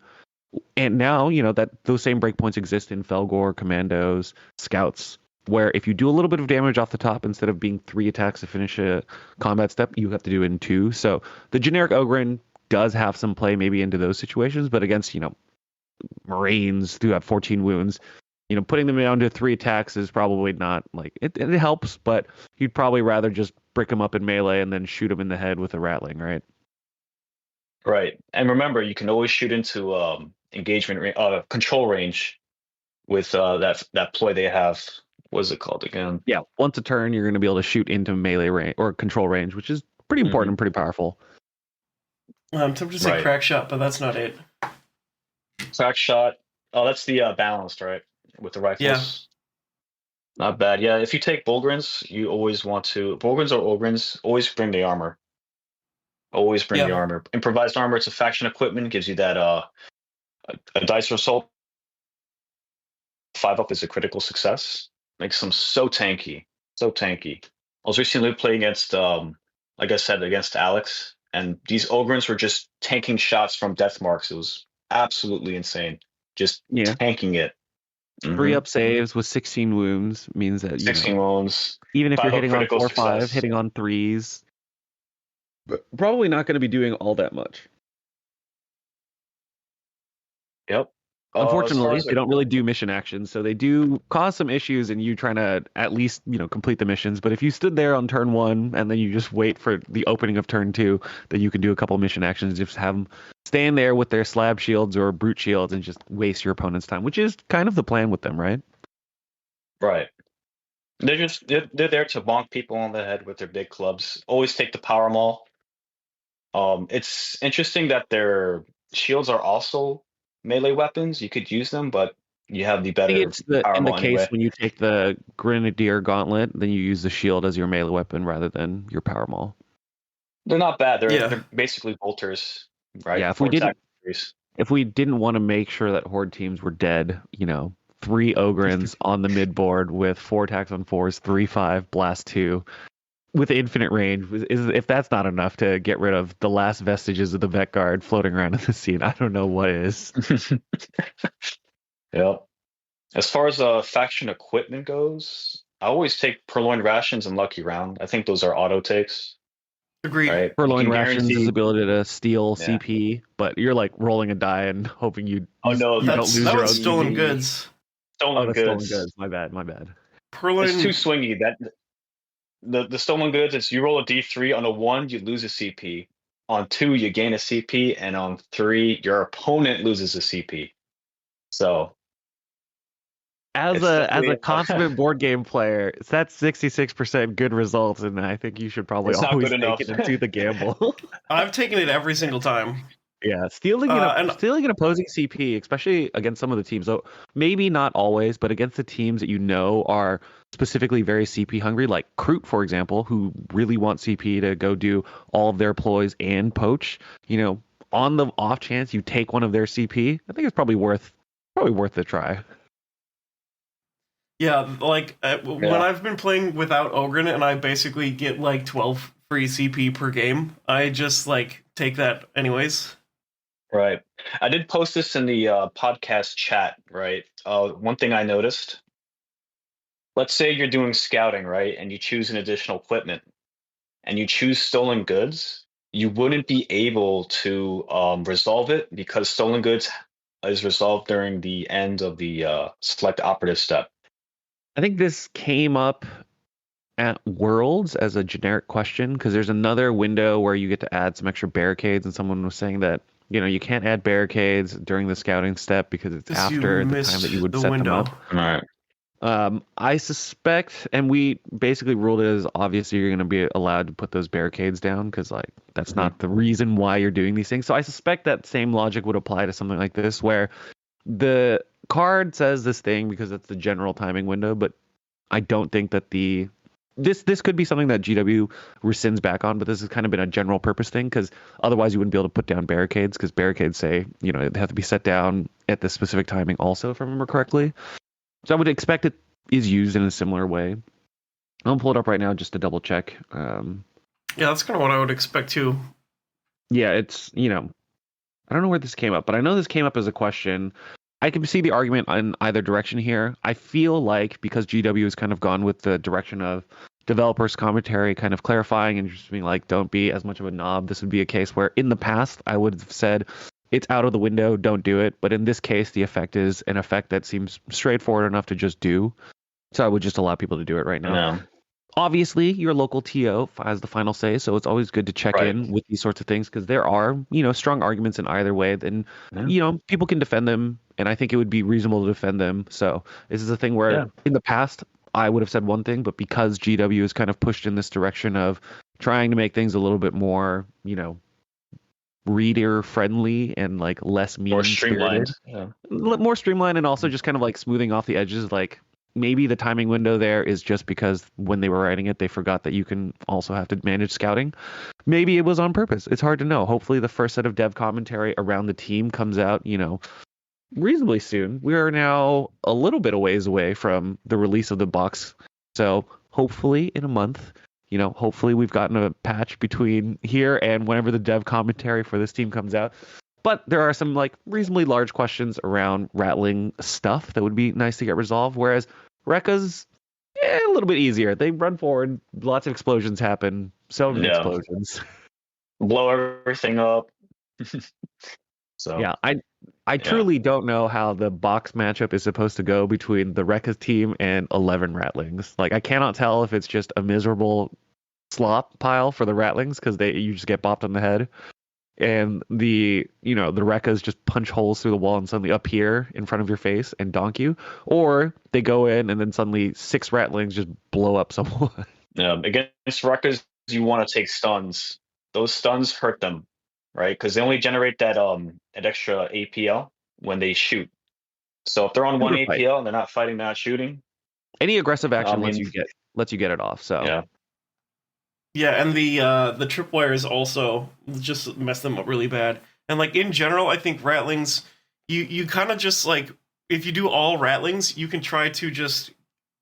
And now, that those same breakpoints exist in Felgor, Commandos, Scouts, where if you do a little bit of damage off the top, instead of being 3 attacks to finish a combat step, you have to do it in 2. So the generic Ogryn does have some play maybe into those situations, but against, Marines who have 14 wounds, putting them down to 3 attacks is probably not like it helps, but you'd probably rather just brick them up in melee and then shoot them in the head with a Ratling, right? Right. And remember, you can always shoot into control range with that ploy they have. What is it called again? Yeah, once a turn, you're going to be able to shoot into melee range or control range, which is pretty important and pretty powerful. I'm tempted to say crack shot, but that's not it. Crack shot. Oh, that's the balanced, right? With the rifles. Yeah. Not bad. Yeah, if you take Bulgrins, you always want to Bulgrins or Ogrins, always bring the armor. Always bring the armor. Improvised armor, it's a faction equipment, gives you that a dice result. 5 up is a critical success. Makes them so tanky. So tanky. I was recently playing against like I said, against Alex, and these Ogrins were just tanking shots from death marks. It was absolutely insane. Just tanking it. 3 up saves with 16 wounds means that 16 wounds. Even if you're hitting on 4 or 5, hitting on 3s, but probably not going to be doing all that much. Yep. Unfortunately, they don't really do mission actions, so they do cause some issues in you trying to at least, complete the missions. But if you stood there on turn 1 and then you just wait for the opening of turn 2, then you can do a couple mission actions. Just have them stand there with their slab shields or brute shields and just waste your opponent's time, which is kind of the plan with them, right? Right. They're there to bonk people on the head with their big clubs. Always take the power maul. It's interesting that their shields are also melee weapons. You could use them, but you have the better power in the maul case anyway. when you take the Grenadier Gauntlet, then you use the shield as your melee weapon rather than your power maul. They're not bad. They're basically bolters, right? Yeah, if we didn't want to make sure that Horde teams were dead, 3 Ogrins on the mid board with 4 attacks on 4s, 3/5, blast 2 with infinite range. If that's not enough to get rid of the last vestiges of the Vet Guard floating around in the scene, I don't know what is. Yep. As far as faction equipment goes, I always take Purloined Rations and Lucky Round. I think those are auto takes. Agreed. Right? Purloined Rations is ability to steal CP, but you're like rolling a die and hoping you don't lose your own stolen goods. Stolen goods. My bad. It's too swingy. That the stolen goods is you roll a D3 on a 1, you lose a CP. On 2, you gain a CP, and on 3, your opponent loses a CP. So as a consummate board game player, that's 66% good results, and I think you should probably always take it into the gamble. I've taken it every single time. Yeah, stealing an opposing CP, especially against some of the teams. So maybe not always, but against the teams that are specifically very CP hungry, like Kroot, for example, who really want CP to go do all of their ploys and poach. On the off chance you take one of their CP, I think it's probably worth the try. Yeah, when I've been playing without Ogryn and I basically get like 12 free CP per game, I just take that anyways. Right. I did post this in the podcast chat, right? One thing I noticed, let's say you're doing scouting, right? And you choose an additional equipment and you choose stolen goods, you wouldn't be able to resolve it because stolen goods is resolved during the end of the select operative step. I think this came up at Worlds as a generic question because there's another window where you get to add some extra barricades, and someone was saying that you can't add barricades during the scouting step because it's after the time that you would set them up. Right. I suspect, and we basically ruled it as obviously you're going to be allowed to put those barricades down because that's not the reason why you're doing these things. So I suspect that same logic would apply to something like this, where the card says this thing because it's the general timing window, but I don't think that this could be something that GW rescinds back on, but this has kind of been a general purpose thing because otherwise you wouldn't be able to put down barricades because barricades say, they have to be set down at this specific timing also, if I remember correctly. So I would expect it is used in a similar way. I'll pull it up right now just to double check. Yeah, that's kind of what I would expect too. Yeah, it's, I don't know where this came up, but I know this came up as a question. I can see the argument in either direction here. I feel like because GW has kind of gone with the direction of developers commentary kind of clarifying and just being like, don't be as much of a knob. This would be a case where in the past I would have said it's out of the window, don't do it. But in this case, the effect is an effect that seems straightforward enough to just do. So I would just allow people to do it right now. No. Obviously, your local TO has the final say, so it's always good to check Right. in with these sorts of things because there are, strong arguments in either way. Then, Yeah. people can defend them, and I think it would be reasonable to defend them. So this is a thing where in the past I would have said one thing, but because GW is kind of pushed in this direction of trying to make things a little bit more, reader friendly and like less More streamlined. Yeah. more streamlined, and also just kind of like smoothing off the edges, like. Maybe the timing window there is just because when they were writing it, they forgot that you can also have to manage scouting. Maybe it was on purpose. It's hard to know. Hopefully the first set of dev commentary around the team comes out, reasonably soon. We are now a little bit a ways away from the release of the box. So hopefully in a month, hopefully we've gotten a patch between here and whenever the dev commentary for this team comes out. But there are some like reasonably large questions around Ratling stuff that would be nice to get resolved. Whereas Rekka's a little bit easier. They run forward, lots of explosions happen, so many explosions. Blow everything up. So yeah, I truly don't know how the box matchup is supposed to go between the Rekka's team and 11 Ratlings. Like I cannot tell if it's just a miserable slop pile for the Ratlings because you just get bopped on the head. And the Rekkas just punch holes through the wall and suddenly appear in front of your face and donk you. Or they go in and then suddenly 6 Ratlings just blow up someone. Against Rekkas, you want to take stuns. Those stuns hurt them, right? Because they only generate that extra APL when they shoot. So if they're on one APL and they're not fighting, they're not shooting. Any aggressive action lets you get it off. So yeah. Yeah, and the tripwires also just mess them up really bad. And like in general, I think Ratlings, you kind of just like if you do all Ratlings, you can try to just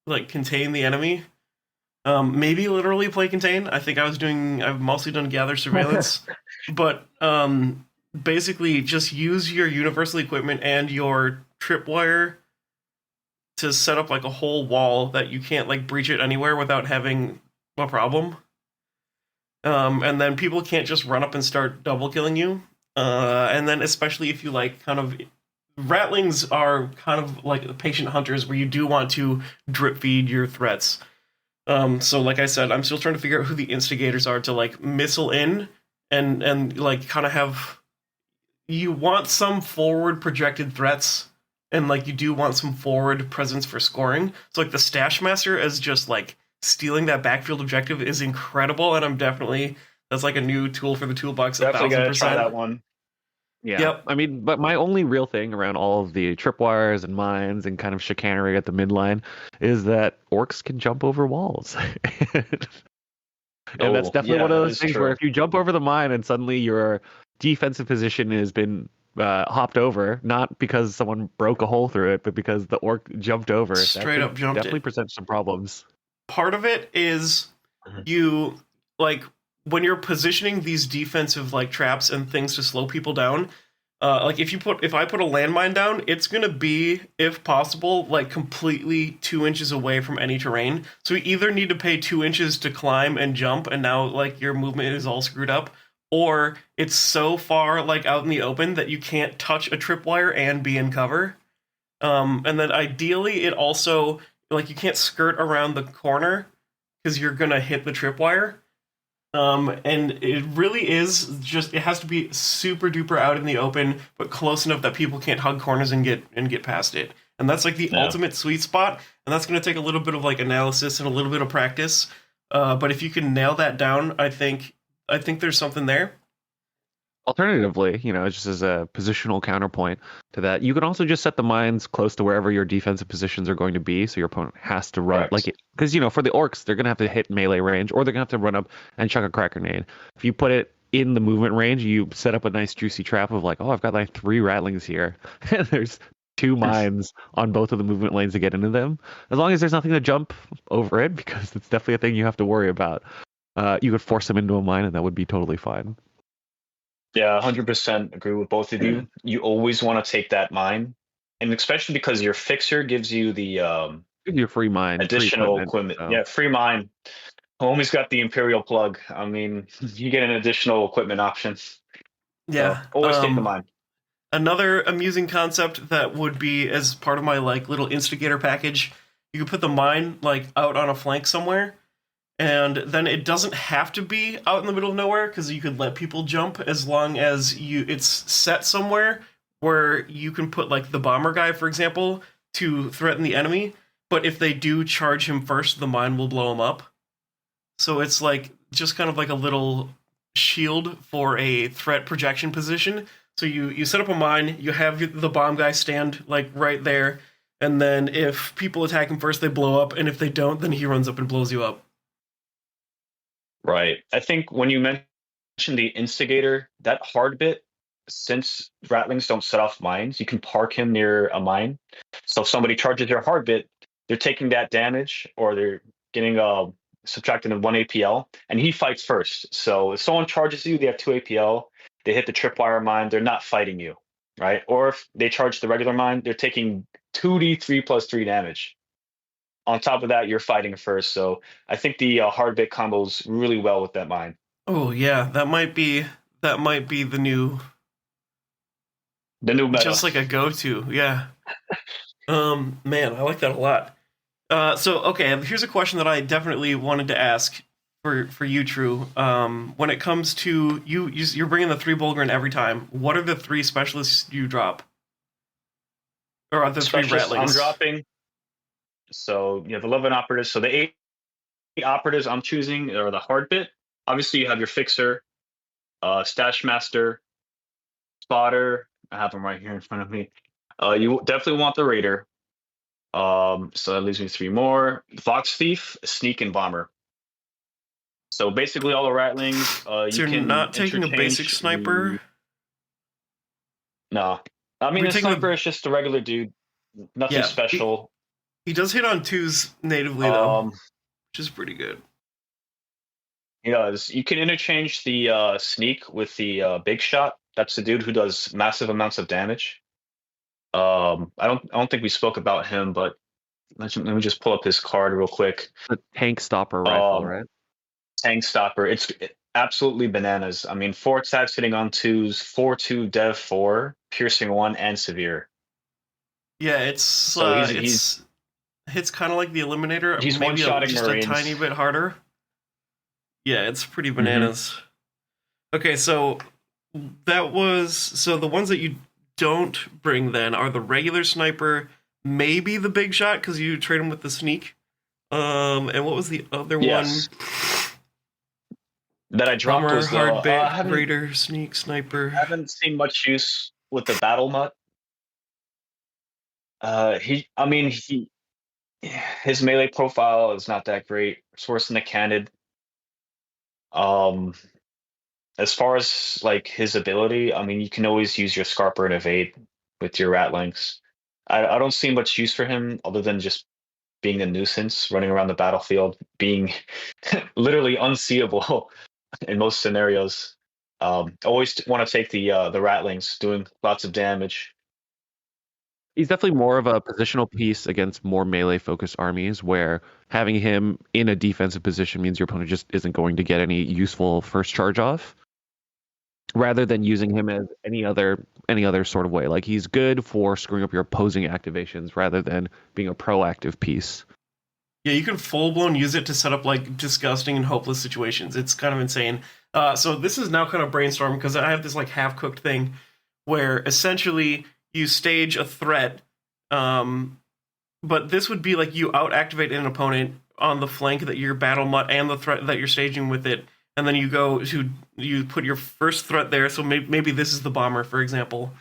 like contain the enemy. Maybe literally play contain. I think I've mostly done gather surveillance, but basically just use your universal equipment and your tripwire to set up like a whole wall that you can't like breach it anywhere without having a problem. And then people can't just run up and start double killing you. And then especially if you like kind of Ratlings are kind of like the patient hunters where you do want to drip feed your threats. So like I said, I'm still trying to figure out who the instigators are to like missile in and like kind of have you want some forward projected threats and like you do want some forward presence for scoring. So like the Stash Master is just like stealing that backfield objective is incredible, and that's like a new tool for the toolbox. Definitely gotta try that one. Yeah. Yep. I mean, but my only real thing around all of the tripwires and mines and kind of chicanery at the midline is that orcs can jump over walls. And that's definitely one of those things where if you jump over the mine and suddenly your defensive position has been hopped over, not because someone broke a hole through it, but because the orc jumped over it. Straight up jumped definitely presents some problems. Part of it is you like when you're positioning these defensive like traps and things to slow people down. Like if I put a landmine down, it's gonna be, if possible, like completely 2 inches away from any terrain. So you either need to pay 2 inches to climb and jump, and now like your movement is all screwed up, or it's so far like out in the open that you can't touch a tripwire and be in cover. And then ideally, it also like you can't skirt around the corner because you're gonna hit the tripwire. And it really is just it has to be super duper out in the open, but close enough that people can't hug corners and get past it. And that's like the ultimate sweet spot. And that's gonna take a little bit of like analysis and a little bit of practice. But if you can nail that down, I think there's something there. Alternatively, just as a positional counterpoint to that, you can also just set the mines close to wherever your defensive positions are going to be, so your opponent has to run because for the orcs they're gonna have to hit melee range, or they're gonna have to run up and chuck a crack grenade. If you put it in the movement range, you set up a nice juicy trap of like, oh, I've got like 3 Ratlings here, and there's 2 mines on both of the movement lanes to get into them. As long as there's nothing to jump over it, because it's definitely a thing you have to worry about. You could force them into a mine, and that would be totally fine. Yeah, 100% agree with both of you. You always want to take that mine, and especially because your fixer gives you the Give you a free mine, free additional equipment. equipment. So Yeah, free mine. Homie's got the Imperial plug. I mean, you get an additional equipment option. So Yeah. always take the mine. Another amusing concept that would be as part of my like little instigator package, you could put the mine like out on a flank somewhere, and then it doesn't have to be out in the middle of nowhere because you could let people jump as long as it's set somewhere where you can put like the bomber guy, for example, to threaten the enemy. But if they do charge him first, the mine will blow him up. So it's like just kind of like a little shield for a threat projection position. So you set up a mine, you have the bomb guy stand like right there, and then if people attack him first, they blow up, and if they don't, then he runs up and blows you up. Right. I think when you mentioned the instigator, that hard bit, since Ratlings don't set off mines, you can park him near a mine. So if somebody charges their hard bit, they're taking that damage or they're getting subtracted in 1 APL, and he fights first. So if someone charges you, they have 2 APL, they hit the tripwire mine, they're not fighting you, right? Or if they charge the regular mine, they're taking 2d3 plus 3 damage. On top of that, you're fighting first. So I think the hard bit combos really well with that mine. Oh yeah, that might be The new meta. just like a go-to. Yeah. Man, I like that a lot. So okay, here's a question that I definitely wanted to ask for you, True. When it comes to you're bringing the 3 Bulgren every time. What are the 3 specialists you drop? Or are the 3 Specialist I'm Ratlings? dropping. So you have 11 operatives. So the 8 operatives I'm choosing are the hard bit. Obviously, you have your fixer, stash master, spotter. I have them right here in front of me. You definitely want the raider. So that leaves me 3 more: Fox Thief, Sneak, and Bomber. So basically, all the Ratlings. So You you're can not taking a basic interchange sniper. No, I mean We're the taking sniper the is just a regular dude. Nothing yeah. special. He does hit on 2s natively though, Um, which is pretty good. he does. You can interchange the sneak with the big shot. That's the dude who does massive amounts of damage. I don't think we spoke about him, but let me just pull up his card real quick. the tank stopper rifle, Um, right? Tank stopper. It's absolutely bananas. I mean, 4 attacks hitting on 2s, 4/2 Dev 4, piercing 1, and severe. Yeah, So it's hits kind of like the Eliminator, he's one maybe shotting just a Marines. tiny bit harder. Yeah, it's pretty Hmm. bananas. Okay, so the ones that you don't bring then are the regular sniper, maybe the big shot because you trade him with the sneak. And what was the other Yes, one? that I dropped Bomber, was the. hard bit, I haven't raider, sneak, sniper. haven't seen much use with the battle mutt. I mean, his melee profile is not that great. It's worse than the candid. Um, as far as like his ability, I mean, you can always use your Scarper and evade with your Ratlings. I don't see much use for him other than just being a nuisance, running around the battlefield, being literally unseeable in most scenarios. Always want to take the Ratlings, doing lots of damage. He's definitely more of a positional piece against more melee focused armies where having him in a defensive position means your opponent just isn't going to get any useful first charge off rather than using him as any other sort of way. Like he's good for screwing up your opposing activations rather than being a proactive piece. Yeah, you can full blown use it to set up like disgusting and hopeless situations. It's kind of insane. So this is now kind of brainstorm because I have this like half cooked thing where essentially you stage a threat, but this would be like you out activate an opponent on the flank that your battle mutt and the threat that you're staging with it, and then you put your first threat there. So maybe this is the bomber, for example,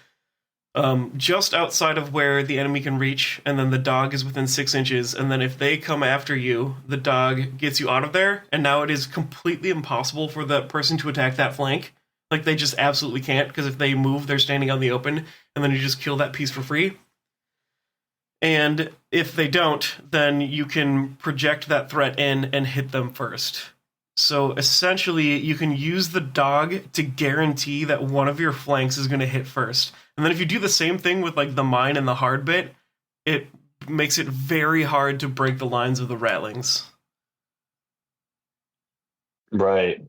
just outside of where the enemy can reach, and then the dog is within 6 inches. And then if they come after you, the dog gets you out of there, and now it is completely impossible for that person to attack that flank. Like they just absolutely can't because if they move, they're standing on the open, and then you just kill that piece for free. And if they don't, then you can project that threat in and hit them first. So essentially, you can use the dog to guarantee that one of your flanks is going to hit first. And then if you do the same thing with like the mine and the hard bit, it makes it very hard to break the lines of the Ratlings. Right.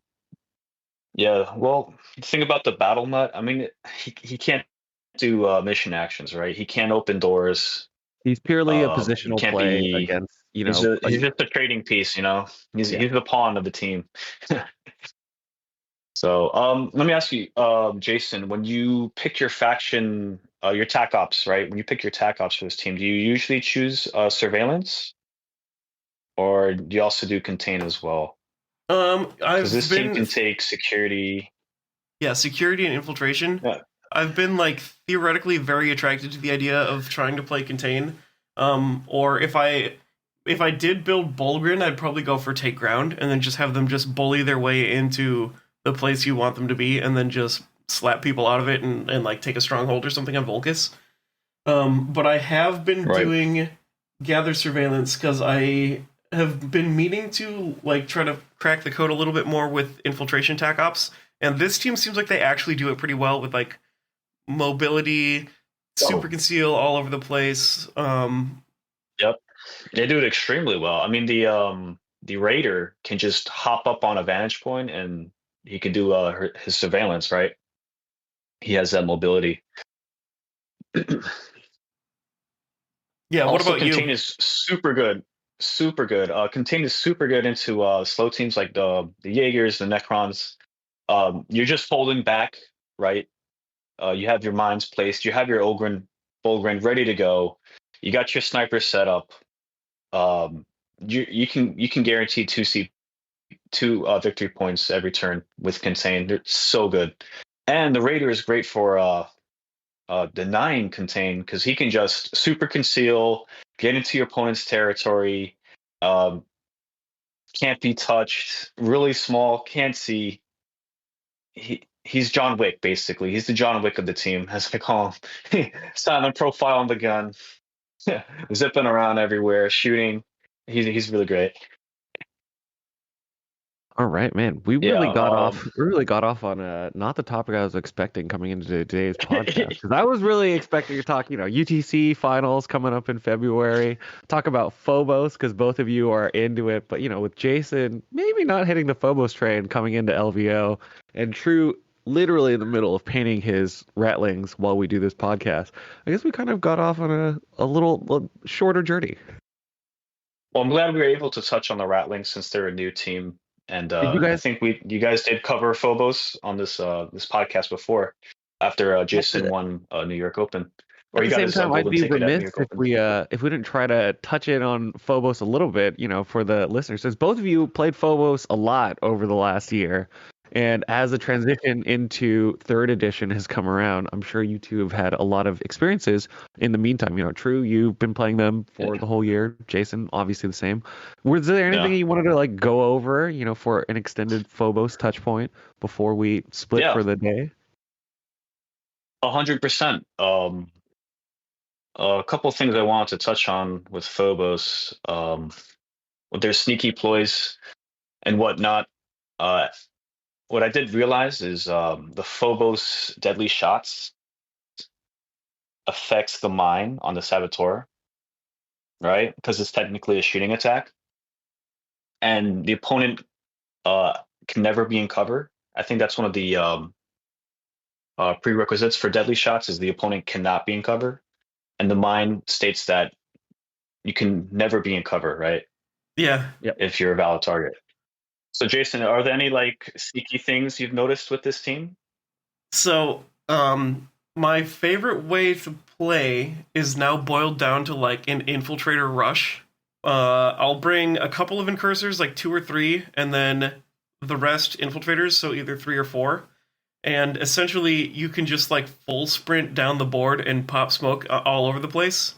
Yeah. Well, the thing about the battle nut, I mean, he can't do mission actions, right? He can't open doors. He's purely a He positional can't play be. against, you know, He's just a trading piece, you know. yeah. He's the pawn of the team. So, let me ask you, Jason, when you pick your faction, your tac ops, right? When you pick your tac ops for this team, do you usually choose surveillance, or do you also do contain as well? Because I've this team been can take security. Yeah, security and infiltration. Yeah. I've been like theoretically very attracted to the idea of trying to play contain. Or if I did build Bulgrin, I'd probably go for take ground and then just have them just bully their way into the place you want them to be, and then just slap people out of it and like take a stronghold or something on Volcus. But I have been Right. doing gather surveillance because I have been meaning to like try to crack the code a little bit more with infiltration tac ops, and this team seems like they actually do it pretty well with like mobility, super conceal all over the place. Yep. They do it extremely well. I mean, the raider can just hop up on a vantage point and he can do his surveillance, right? He has that mobility. Yeah, what Also, about contain you? is super good. Super good. Contain is super good into slow teams like the Jaegers, the Necrons. You're just holding back, right? You have your mines placed. You have your Bulgrin ready to go. You got your sniper set up. Um, you can guarantee two victory points every turn with contain. They're so good, and the raider is great for denying contain because he can just super conceal, get into your opponent's territory, um, can't be touched, really small, can't see. He's John Wick basically. He's the John Wick of the team, as I call him. Silent profile on the gun, zipping around everywhere, shooting. He's really great. All right, man. We Yeah. really got off. We really got off on not the topic I was expecting coming into today's podcast. Because I was really expecting to talk, UTC finals coming up in February. Talk about Phobos because both of you are into it. But with Jason maybe not hitting the Phobos train coming into LVO, and True literally in the middle of painting his Ratlings while we do this podcast. I guess we kind of got off on a little shorter journey. Well, I'm glad we were able to touch on the Ratlings since they're a new team, and Did you I guys? think you guys did cover Phobos on this podcast before, after Jason won New York Open, or At he the got same his time, I'd golden be ticket at New remiss York if Open. we didn't try to touch in on Phobos a little bit, for the listeners, since both of you played Phobos a lot over the last year, and as the transition into third edition has come around, I'm sure you two have had a lot of experiences in the meantime. True, you've been playing them for the whole year. Jason, obviously the same. Was there anything Yeah, you wanted to go over, for an extended Phobos touch point before we split yeah, for the day? 100%. A couple of things I wanted to touch on with Phobos, with their sneaky ploys and whatnot. Uh, what I did realize is the Phobos deadly shots affects the mine on the Saboteur, right? Because it's technically a shooting attack, and the opponent uh, can never be in cover. I think that's one of the prerequisites for deadly shots is the opponent cannot be in cover, and the mine states that you can never be in cover, right? Yeah. If you're a valid target. So, Jason, are there any sneaky things you've noticed with this team? So, my favorite way to play is now boiled down to like an infiltrator rush. I'll bring a couple of incursors, like 2 or 3, and then the rest infiltrators, so either 3 or 4. And essentially, you can just like full sprint down the board and pop smoke all over the place.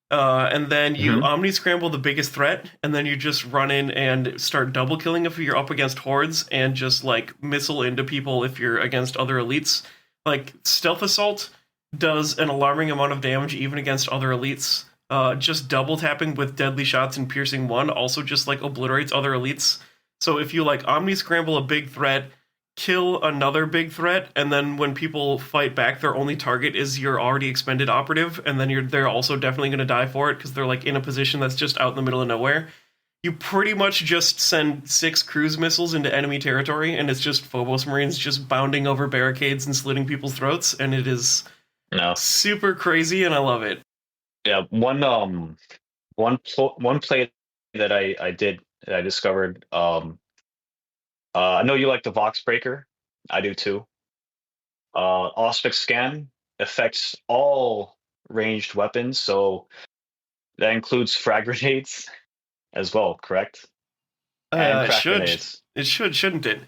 And then you Mm-hmm. omni scramble the biggest threat, and then you just run in and start double killing if you're up against hordes, and just like missile into people if you're against other elites. Like stealth assault does an alarming amount of damage even against other elites. Just double tapping with deadly shots and piercing 1 also just like obliterates other elites. So if you like omni scramble a big threat, kill another big threat, and then when people fight back, their only target is your already expended operative, and then they're also definitely going to die for it because they're like in a position that's just out in the middle of nowhere. You pretty much just send 6 cruise missiles into enemy territory, and it's just Phobos Marines just bounding over barricades and slitting people's throats, and it is No. super crazy, and I love it. Yeah, one play that I discovered. I know you like the Vox Breaker. I do too. Auspex Scan affects all ranged weapons, so that includes frag grenades as well, correct? And It crack should. grenades. It should, shouldn't it?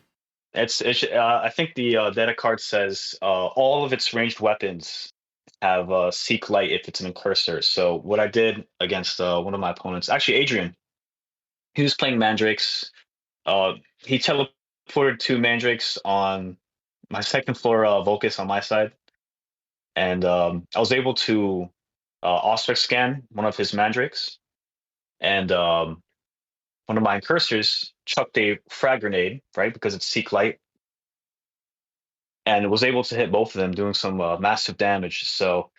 I think the data card says all of its ranged weapons have Seek Light if it's an incursor. So what I did against one of my opponents, actually Adrian, he was playing Mandrakes. He teleported 2 Mandrakes on my second floor Volcus on my side, and I was able to Auspex Scan one of his Mandrakes, and one of my incursors chucked a frag grenade, right, because it's Seek Light, and was able to hit both of them, doing some massive damage. So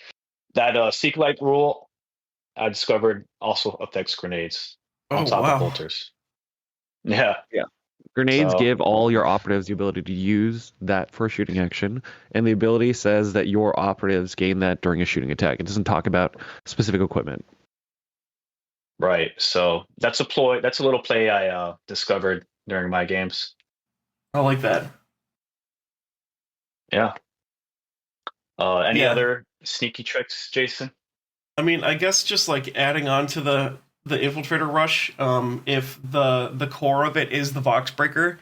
that Seek Light rule I discovered also affects grenades on Oh, top of wow. bolters. Yeah. Grenades So- give all your operatives the ability to use that for a shooting action, and the ability says that your operatives gain that during a shooting attack. It doesn't talk about specific equipment. Right. So that's a ploy. That's a little play I discovered during my games. I like that. Yeah. Any Yeah. other sneaky tricks, Jason? I mean, I guess just like adding on to the infiltrator rush, if the core of it is the Vox Breaker,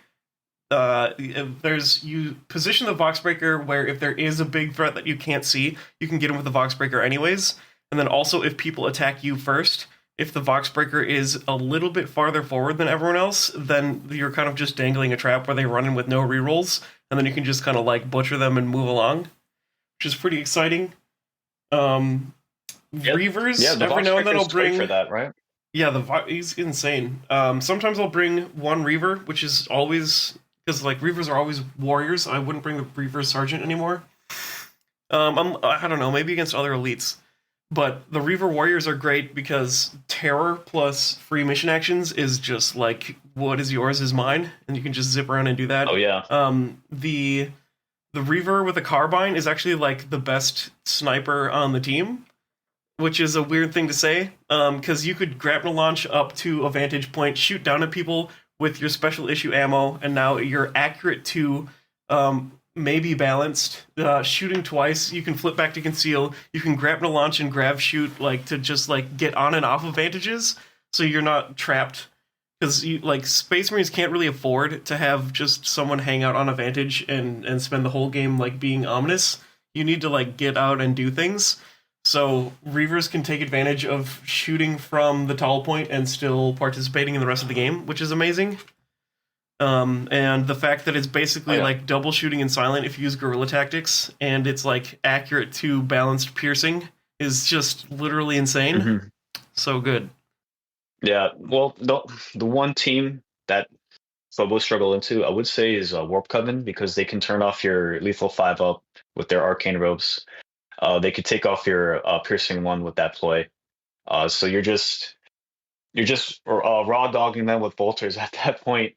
you position the Vox Breaker where if there is a big threat that you can't see, you can get him with the Vox Breaker anyways. And then also if people attack you first, if the Vox Breaker is a little bit farther forward than everyone else, then you're kind of just dangling a trap where they run in with no rerolls, and then you can just kind of like butcher them and move along, which is pretty exciting. Reavers, Yeah, the every Vox now and then Breaker I'll is great bring. for that, right? Yeah, he's insane. Sometimes I'll bring one Reaver, which is always because like Reavers are always warriors. I wouldn't bring the Reaver Sergeant anymore. I don't know, maybe against other elites, but the Reaver Warriors are great because terror plus free mission actions is just like what is yours is mine, and you can just zip around and do that. Oh yeah. The Reaver with a carbine is actually like the best sniper on the team, which is a weird thing to say, because you could grapnel launch up to a vantage point, shoot down at people with your special issue ammo, and now you're accurate to maybe balanced. Shooting twice, you can flip back to conceal. You can grapnel launch and grav shoot, like to just like get on and off of vantages, so you're not trapped. Because like Space Marines can't really afford to have just someone hang out on a vantage and spend the whole game like being ominous. You need to like get out and do things. So Reavers can take advantage of shooting from the tall point and still participating in the rest of the game, which is amazing. And the fact that it's basically like double shooting and silent if you use guerrilla tactics, and it's like accurate to balanced piercing is just literally insane. Mm-hmm. So good. Yeah. Well, the one team that Phobos struggle into, I would say, is Warp Coven, because they can turn off your lethal 5-up with their arcane robes. They could take off your piercing 1 with that ploy. So you're just raw dogging them with bolters at that point.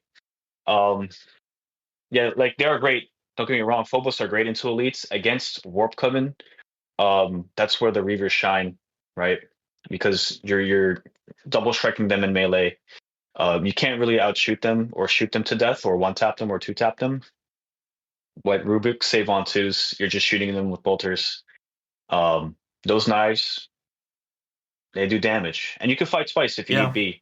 Yeah, like they are great. Don't get me wrong. Phobos are great into elites against Warp Coven. That's where the Reavers shine, right? Because you're double striking them in melee. You can't really outshoot them or shoot them to death or 1-tap them or 2-tap them. What Rubik save on 2s, you're just shooting them with bolters. Those knives, they do damage, and you can fight twice if you need be.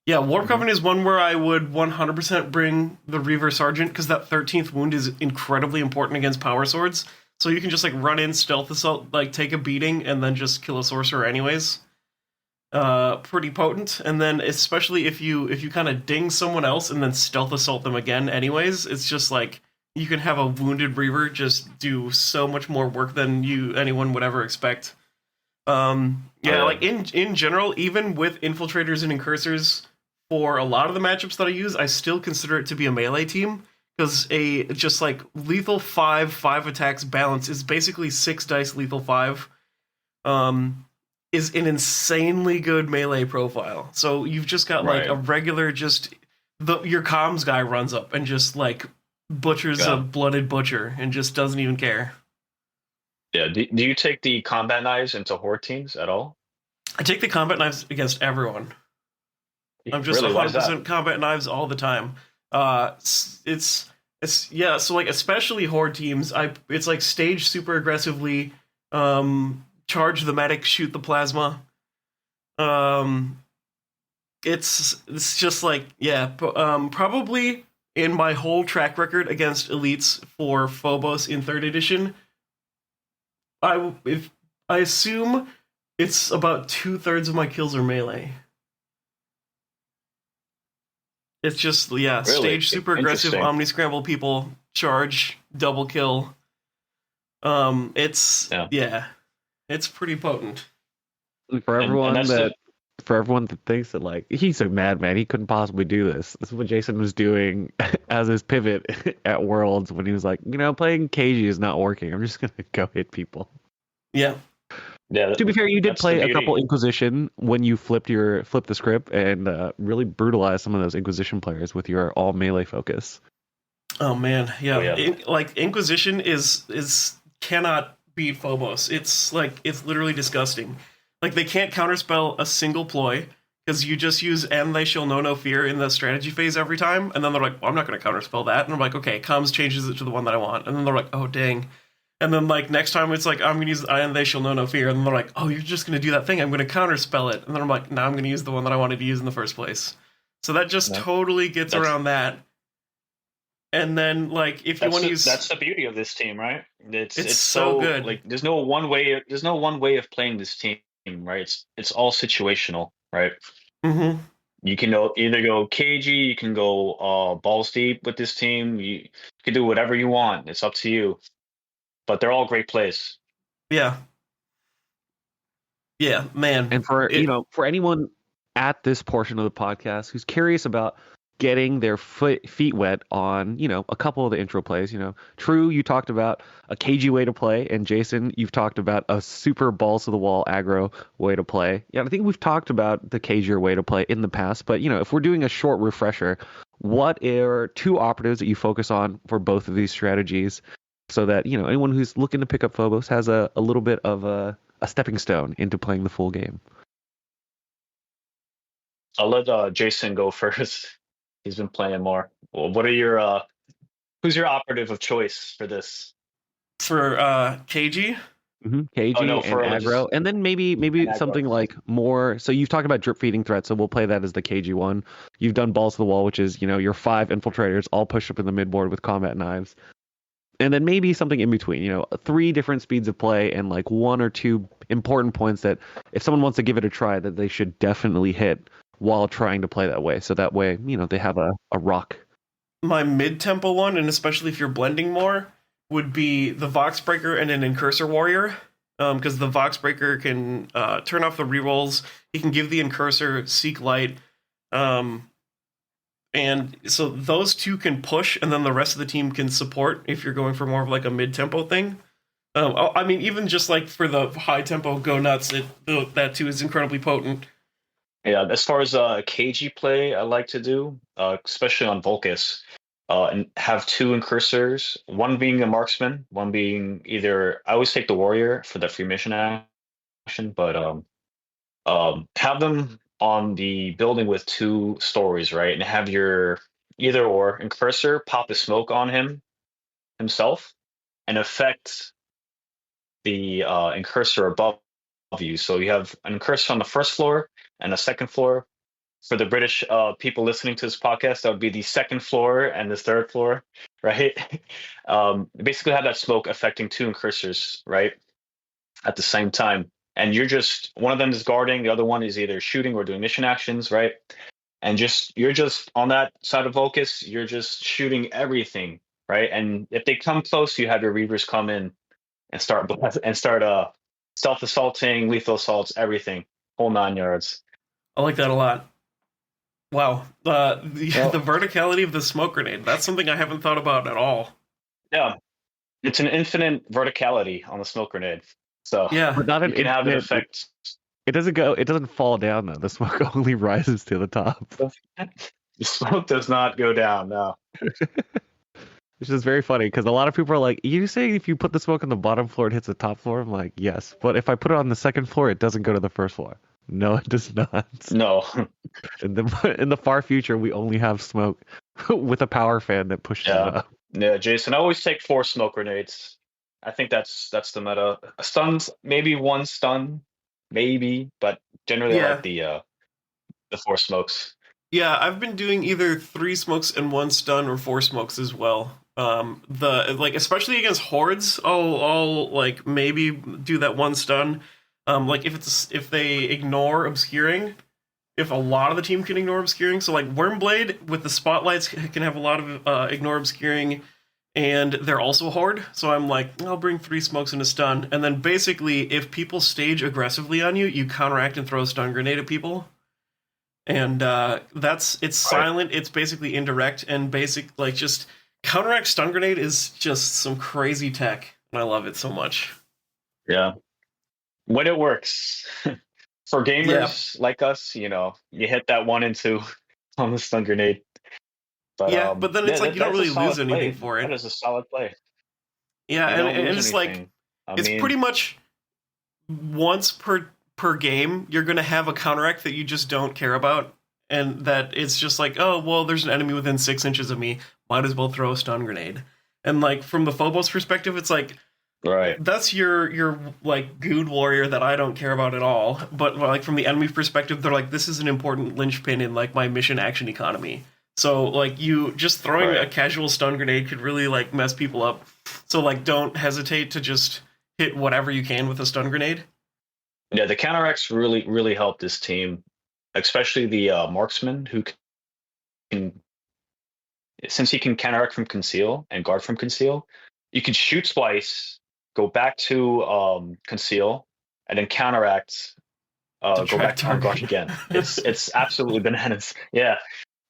Yeah, Warp Coven is one where I would 100% bring the Reaver Sergeant, because that 13th wound is incredibly important against power swords. So you can just like run in, stealth assault, like take a beating, and then just kill a sorcerer anyways. Pretty potent. And then especially if you kind of ding someone else and then stealth assault them again anyways, it's just like you can have a wounded Reaver just do so much more work than anyone would ever expect. Like in general, even with infiltrators and incursors, for a lot of the matchups that I use, I still consider it to be a melee team because a just like lethal 5 attacks balance is basically 6 dice lethal 5. Is an insanely good melee profile. So you've just got like Right. a regular your comms guy runs up and just like butchers Yeah. a blooded butcher and just doesn't even care. Yeah. Do you take the combat knives into horde teams at all? I take the combat knives against everyone. I'm just Really? Why is that? 100% combat knives all the time. It's yeah. So like especially horde teams, it's like stage super aggressively, charge the medic, shoot the plasma. Um, it's just like yeah. Probably in my whole track record against elites for Phobos in third edition, if I assume it's about 2/3 of my kills are melee. It's just yeah, Really? stage super aggressive Interesting. omni scramble people charge double kill. It's Yeah. it's pretty potent. For And everyone that's that for everyone that thinks that like he's a madman, he couldn't possibly do this. This is what Jason was doing as his pivot at Worlds when he was like, playing KG is not working. I'm just gonna go hit people. Yeah. Yeah. To be fair, you did That's play the a couple beauty. Inquisition when you flipped the script and really brutalized some of those Inquisition players with your all melee focus. Oh man, yeah. Oh, yeah. Like Inquisition is cannot beat Phobos. It's literally disgusting. Like they can't counterspell a single ploy because you just use "and they shall know no fear" in the strategy phase every time, and then they're like, well, "I'm not going to counterspell that," and I'm like, "Okay." Comms changes it to the one that I want, and then they're like, "Oh dang." And then like next time it's like I'm gonna use "and they shall know no fear," and they're like, "Oh, you're just gonna do that thing. I'm gonna counterspell it," and then I'm like, "No, I'm gonna use the one that I wanted to use in the first place." So that just Yeah. totally gets That's- around that. And then like if you want to use That's the beauty of this team, right? It's so good. like there's no one way of playing this team, right? It's all situational, right? Mm-hmm. You can either go KG, you can go balls deep with this team. You can do whatever you want. It's up to you. But they're all great plays. Yeah. Yeah, man. And for for anyone at this portion of the podcast who's curious about getting their feet wet on, a couple of the intro plays, True, you talked about a KG way to play, and Jason, you've talked about a super balls to the wall aggro way to play. Yeah, I think we've talked about the KG way to play in the past, but if we're doing a short refresher, what are two operatives that you focus on for both of these strategies so that, anyone who's looking to pick up Phobos has a little bit of a stepping stone into playing the full game? I'll let Jason go first. He's been playing more. Well, what are your who's your operative of choice for this? For KG? KG Oh, no, and for aggro, and then maybe aggro. something like more. So you've talked about drip feeding threats, so we'll play that as the KG one. You've done balls to the wall, which is your 5 infiltrators all pushed up in the midboard with combat knives, and then maybe something in between. 3 different speeds of play and like 1 or 2 important points that if someone wants to give it a try, that they should definitely hit while trying to play that way. So that way, they have a rock. My mid-tempo one, and especially if you're blending more, would be the Voxbreaker and an Incursor Warrior. Because the Voxbreaker can turn off the rerolls. He can give the Incursor Seek Light. And so those two can push, and then the rest of the team can support if you're going for more of like a mid-tempo thing. I mean, even just like for the high-tempo go nuts, that too is incredibly potent. Yeah, as far as KG play, I like to do, especially on Volcus, and have 2 incursors, one being a marksman, one being either. I always take the warrior for the free mission action, but have them on the building with 2 stories, right, and have your either or incursor pop a smoke on himself and affect the incursor above you. So you have an incursor on the first floor and a second floor. For the British people listening to this podcast, that would be the second floor and the third floor, right? Basically, have that smoke affecting 2 incursors, right, at the same time, and you're just one of them is guarding, the other one is either shooting or doing mission actions, right? And you're just on that side of Volcus, you're just shooting everything, right? And if they come close, you have your Reavers come in and start self assaulting, lethal assaults, everything, whole 9 yards. I like that a lot. Wow. The Well, the verticality of the smoke grenade. That's something I haven't thought about at all. yeah, it's an infinite verticality on the smoke grenade, so Yeah. But not an you can have it infinite. affect. It doesn't go. It doesn't fall down though. The smoke only rises to the top. The smoke does not go down. No. Which is very funny because a lot of people are like, "You say if you put the smoke on the bottom floor, it hits the top floor?" I'm like, "Yes," but if I put it on the second floor, it doesn't go to the first floor. No, it does not. No. In the far future, we only have smoke with a power fan that pushes it Yeah. up. Yeah, Jason, I always take 4 smoke grenades. I think that's the meta. Stuns, maybe 1 stun, maybe, but generally I like Yeah. the 4 smokes. Yeah, I've been doing either 3 smokes and 1 stun or 4 smokes as well. The like especially against hordes, I'll like maybe do that 1 stun. Like if they ignore obscuring, if a lot of the team can ignore obscuring, so like Wormblade with the spotlights can have a lot of ignore obscuring, and they're also horde. So I'm like, I'll bring 3 smokes and a stun, and then basically if people stage aggressively on you, you counteract and throw a stun grenade at people, and it's Right. silent. It's basically indirect and basic. Like just counteract stun grenade is just some crazy tech, and I love it so much. Yeah. When it works. For Yeah, gamers like us, you hit that 1 and 2 on the stun grenade. But yeah, but then yeah, it's like you don't that's a really lose solid anything play. for That it. is a solid play. Yeah, You and don't and lose it's like anything. I it's mean, pretty much once per game you're gonna have a counteract that you just don't care about, and that it's just like, oh well, there's an enemy within 6 inches of me, might as well throw a stun grenade. And like from the Phobos perspective, it's like right. that's your like good warrior that I don't care about at all. But like from the enemy perspective, they're like, this is an important linchpin in like my mission action economy. So like you just throwing a Right. casual stun grenade could really like mess people up. So like don't hesitate to just hit whatever you can with a stun grenade. Yeah, the counteracts really help this team, especially the marksman who can, since he can counteract from conceal and guard from conceal, you can shoot twice, go back to conceal, and then counteract, To go track back to on guard target. again. It's absolutely bananas. Yeah,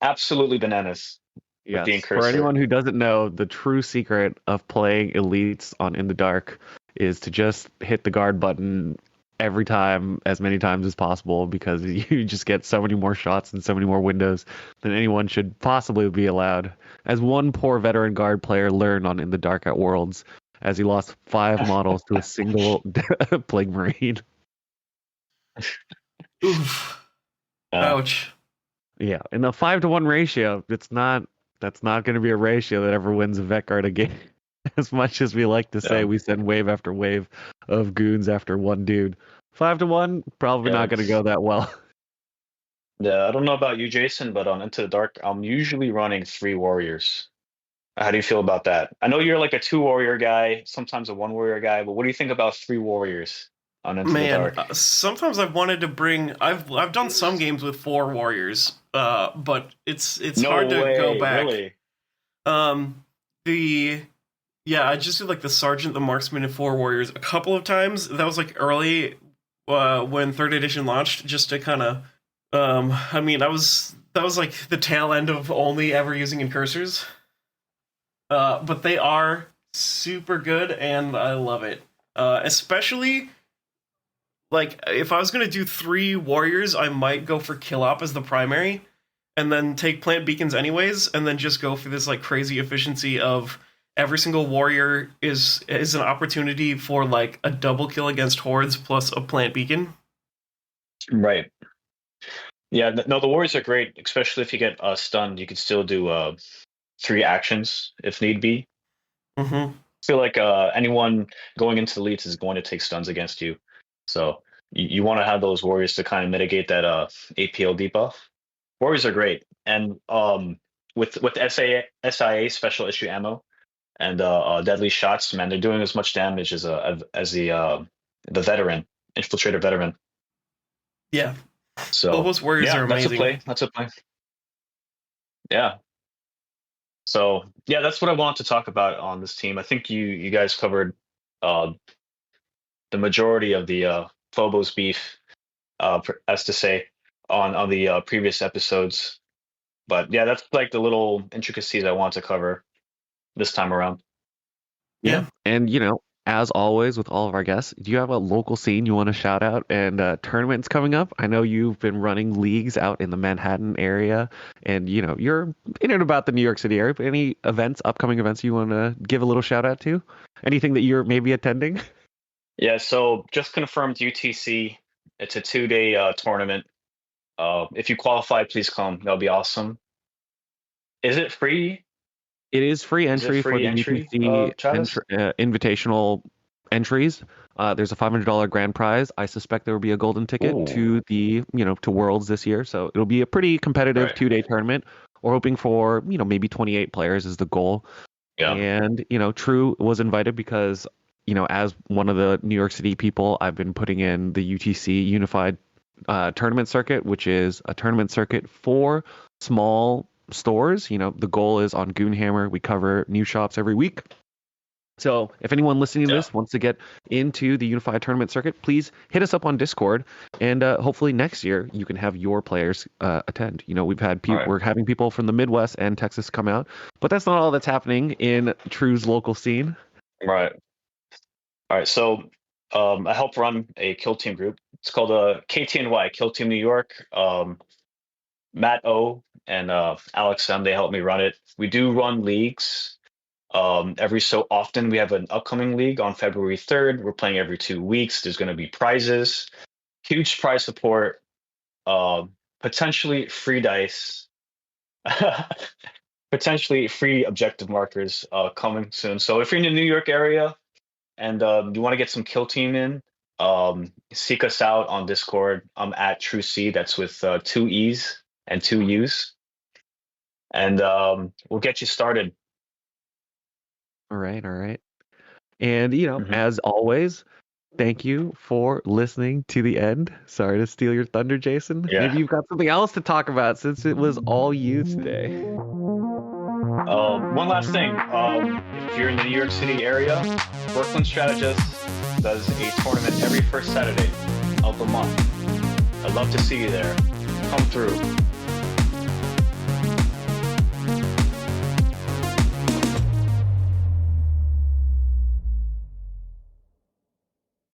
absolutely bananas with the Yes. For incursor. anyone who doesn't know, the true secret of playing elites on In the Dark is to just hit the guard button every time, as many times as possible, because you just get so many more shots and so many more windows than anyone should possibly be allowed. As one poor veteran guard player learned on In the Dark at Worlds, as he lost 5 models to a single Plague Marine. Oof. Uh, Ouch. Yeah, in a 5-to-1 ratio, that's not going to be a ratio that ever wins a vet guard a game. As much as we like to say, yeah, we send wave after wave of goons after one dude. 5-to-1, probably yeah, not going to go that well. yeah. I don't know about you, Jason, but on Into the Dark, I'm usually running 3 warriors. How do you feel about that? I know you're like a 2 warrior guy, sometimes a 1 warrior guy, but what do you think about 3 warriors on Into the Man, Dark? sometimes I've wanted to bring. I've done some games with 4 warriors, but it's hard No to go way, back. really? Um, the Yeah, I just did like the sergeant, the marksman, and 4 warriors a couple of times. That was like early when third edition launched, just to kind of. I mean, that was like the tail end of only ever using incursors. But they are super good, and I love it. Especially like if I was gonna do 3 warriors, I might go for kill op as the primary, and then take plant beacons anyways, and then just go for this like crazy efficiency of every single warrior is an opportunity for like a double kill against hordes plus a plant beacon. Right. Yeah, no, the warriors are great, especially if you get stunned. You can still do 3 actions if need be. Mm-hmm. I feel like anyone going into the leads is going to take stuns against you. So you want to have those warriors to kind of mitigate that APL debuff. Warriors are great, and with SIA special issue ammo and deadly shots, man, they're doing as much damage as the veteran infiltrator veteran. Yeah, So Phobos warriors yeah, are that's a amazing. play. That's a play. Yeah. So yeah, that's what I wanted to talk about on this team. I think you guys covered uh, the majority of the Phobos beef, as to say, on the previous episodes. But yeah, that's like the little intricacies I want to cover this time around. Yeah. And as always with all of our guests, do you have a local scene you want to shout out and tournaments coming up? I know you've been running leagues out in the Manhattan area, and you're in and about the New York City area. But any upcoming events you want to give a little shout out to? Anything that you're maybe attending? Yeah, so just confirmed UTC. It's a 2-day tournament. If you qualify, please come. That'll be awesome. Is it free? It is free Is it entry for free the entry, UTC Travis? invitational entries. There's a $500 grand prize. I suspect there will be a golden ticket Ooh. to the to Worlds this year, so it'll be a pretty competitive Right. 2-day tournament. We're hoping for maybe 28 players is the goal. Yeah. And True was invited because as one of the New York City people, I've been putting in the UTC Unified Tournament Circuit, which is a tournament circuit for small stores. The goal is on Goonhammer. We cover new shops every week. So if anyone listening to this wants to get into the Unified Tournament Circuit, please hit us up on Discord, and hopefully next year you can have your players attend. We've had we're having people from the Midwest and Texas come out, but that's not all that's happening in True's local scene. Right. All right. So I help run a kill team group. It's called KTNY, Kill Team New York. Matt O and Alex M, they help me run it. We do run leagues. Every so often, we have an upcoming league on February 3rd. We're playing every 2 weeks. There's going to be prizes, huge prize support, potentially free dice, potentially free objective markers coming soon. So if you're in the New York area and you want to get some kill team in, seek us out on Discord. I'm at True C. That's with 2 E's and 2 U's. And we'll get you started. All right. And, as always, thank you for listening to the end. Sorry to steal your thunder, Jason. Yeah. Maybe you've got something else to talk about since it was all you today. One last thing. If you're in the New York City area, Brooklyn Strategist does a tournament every first Saturday of the month. I'd love to see you there. Come through.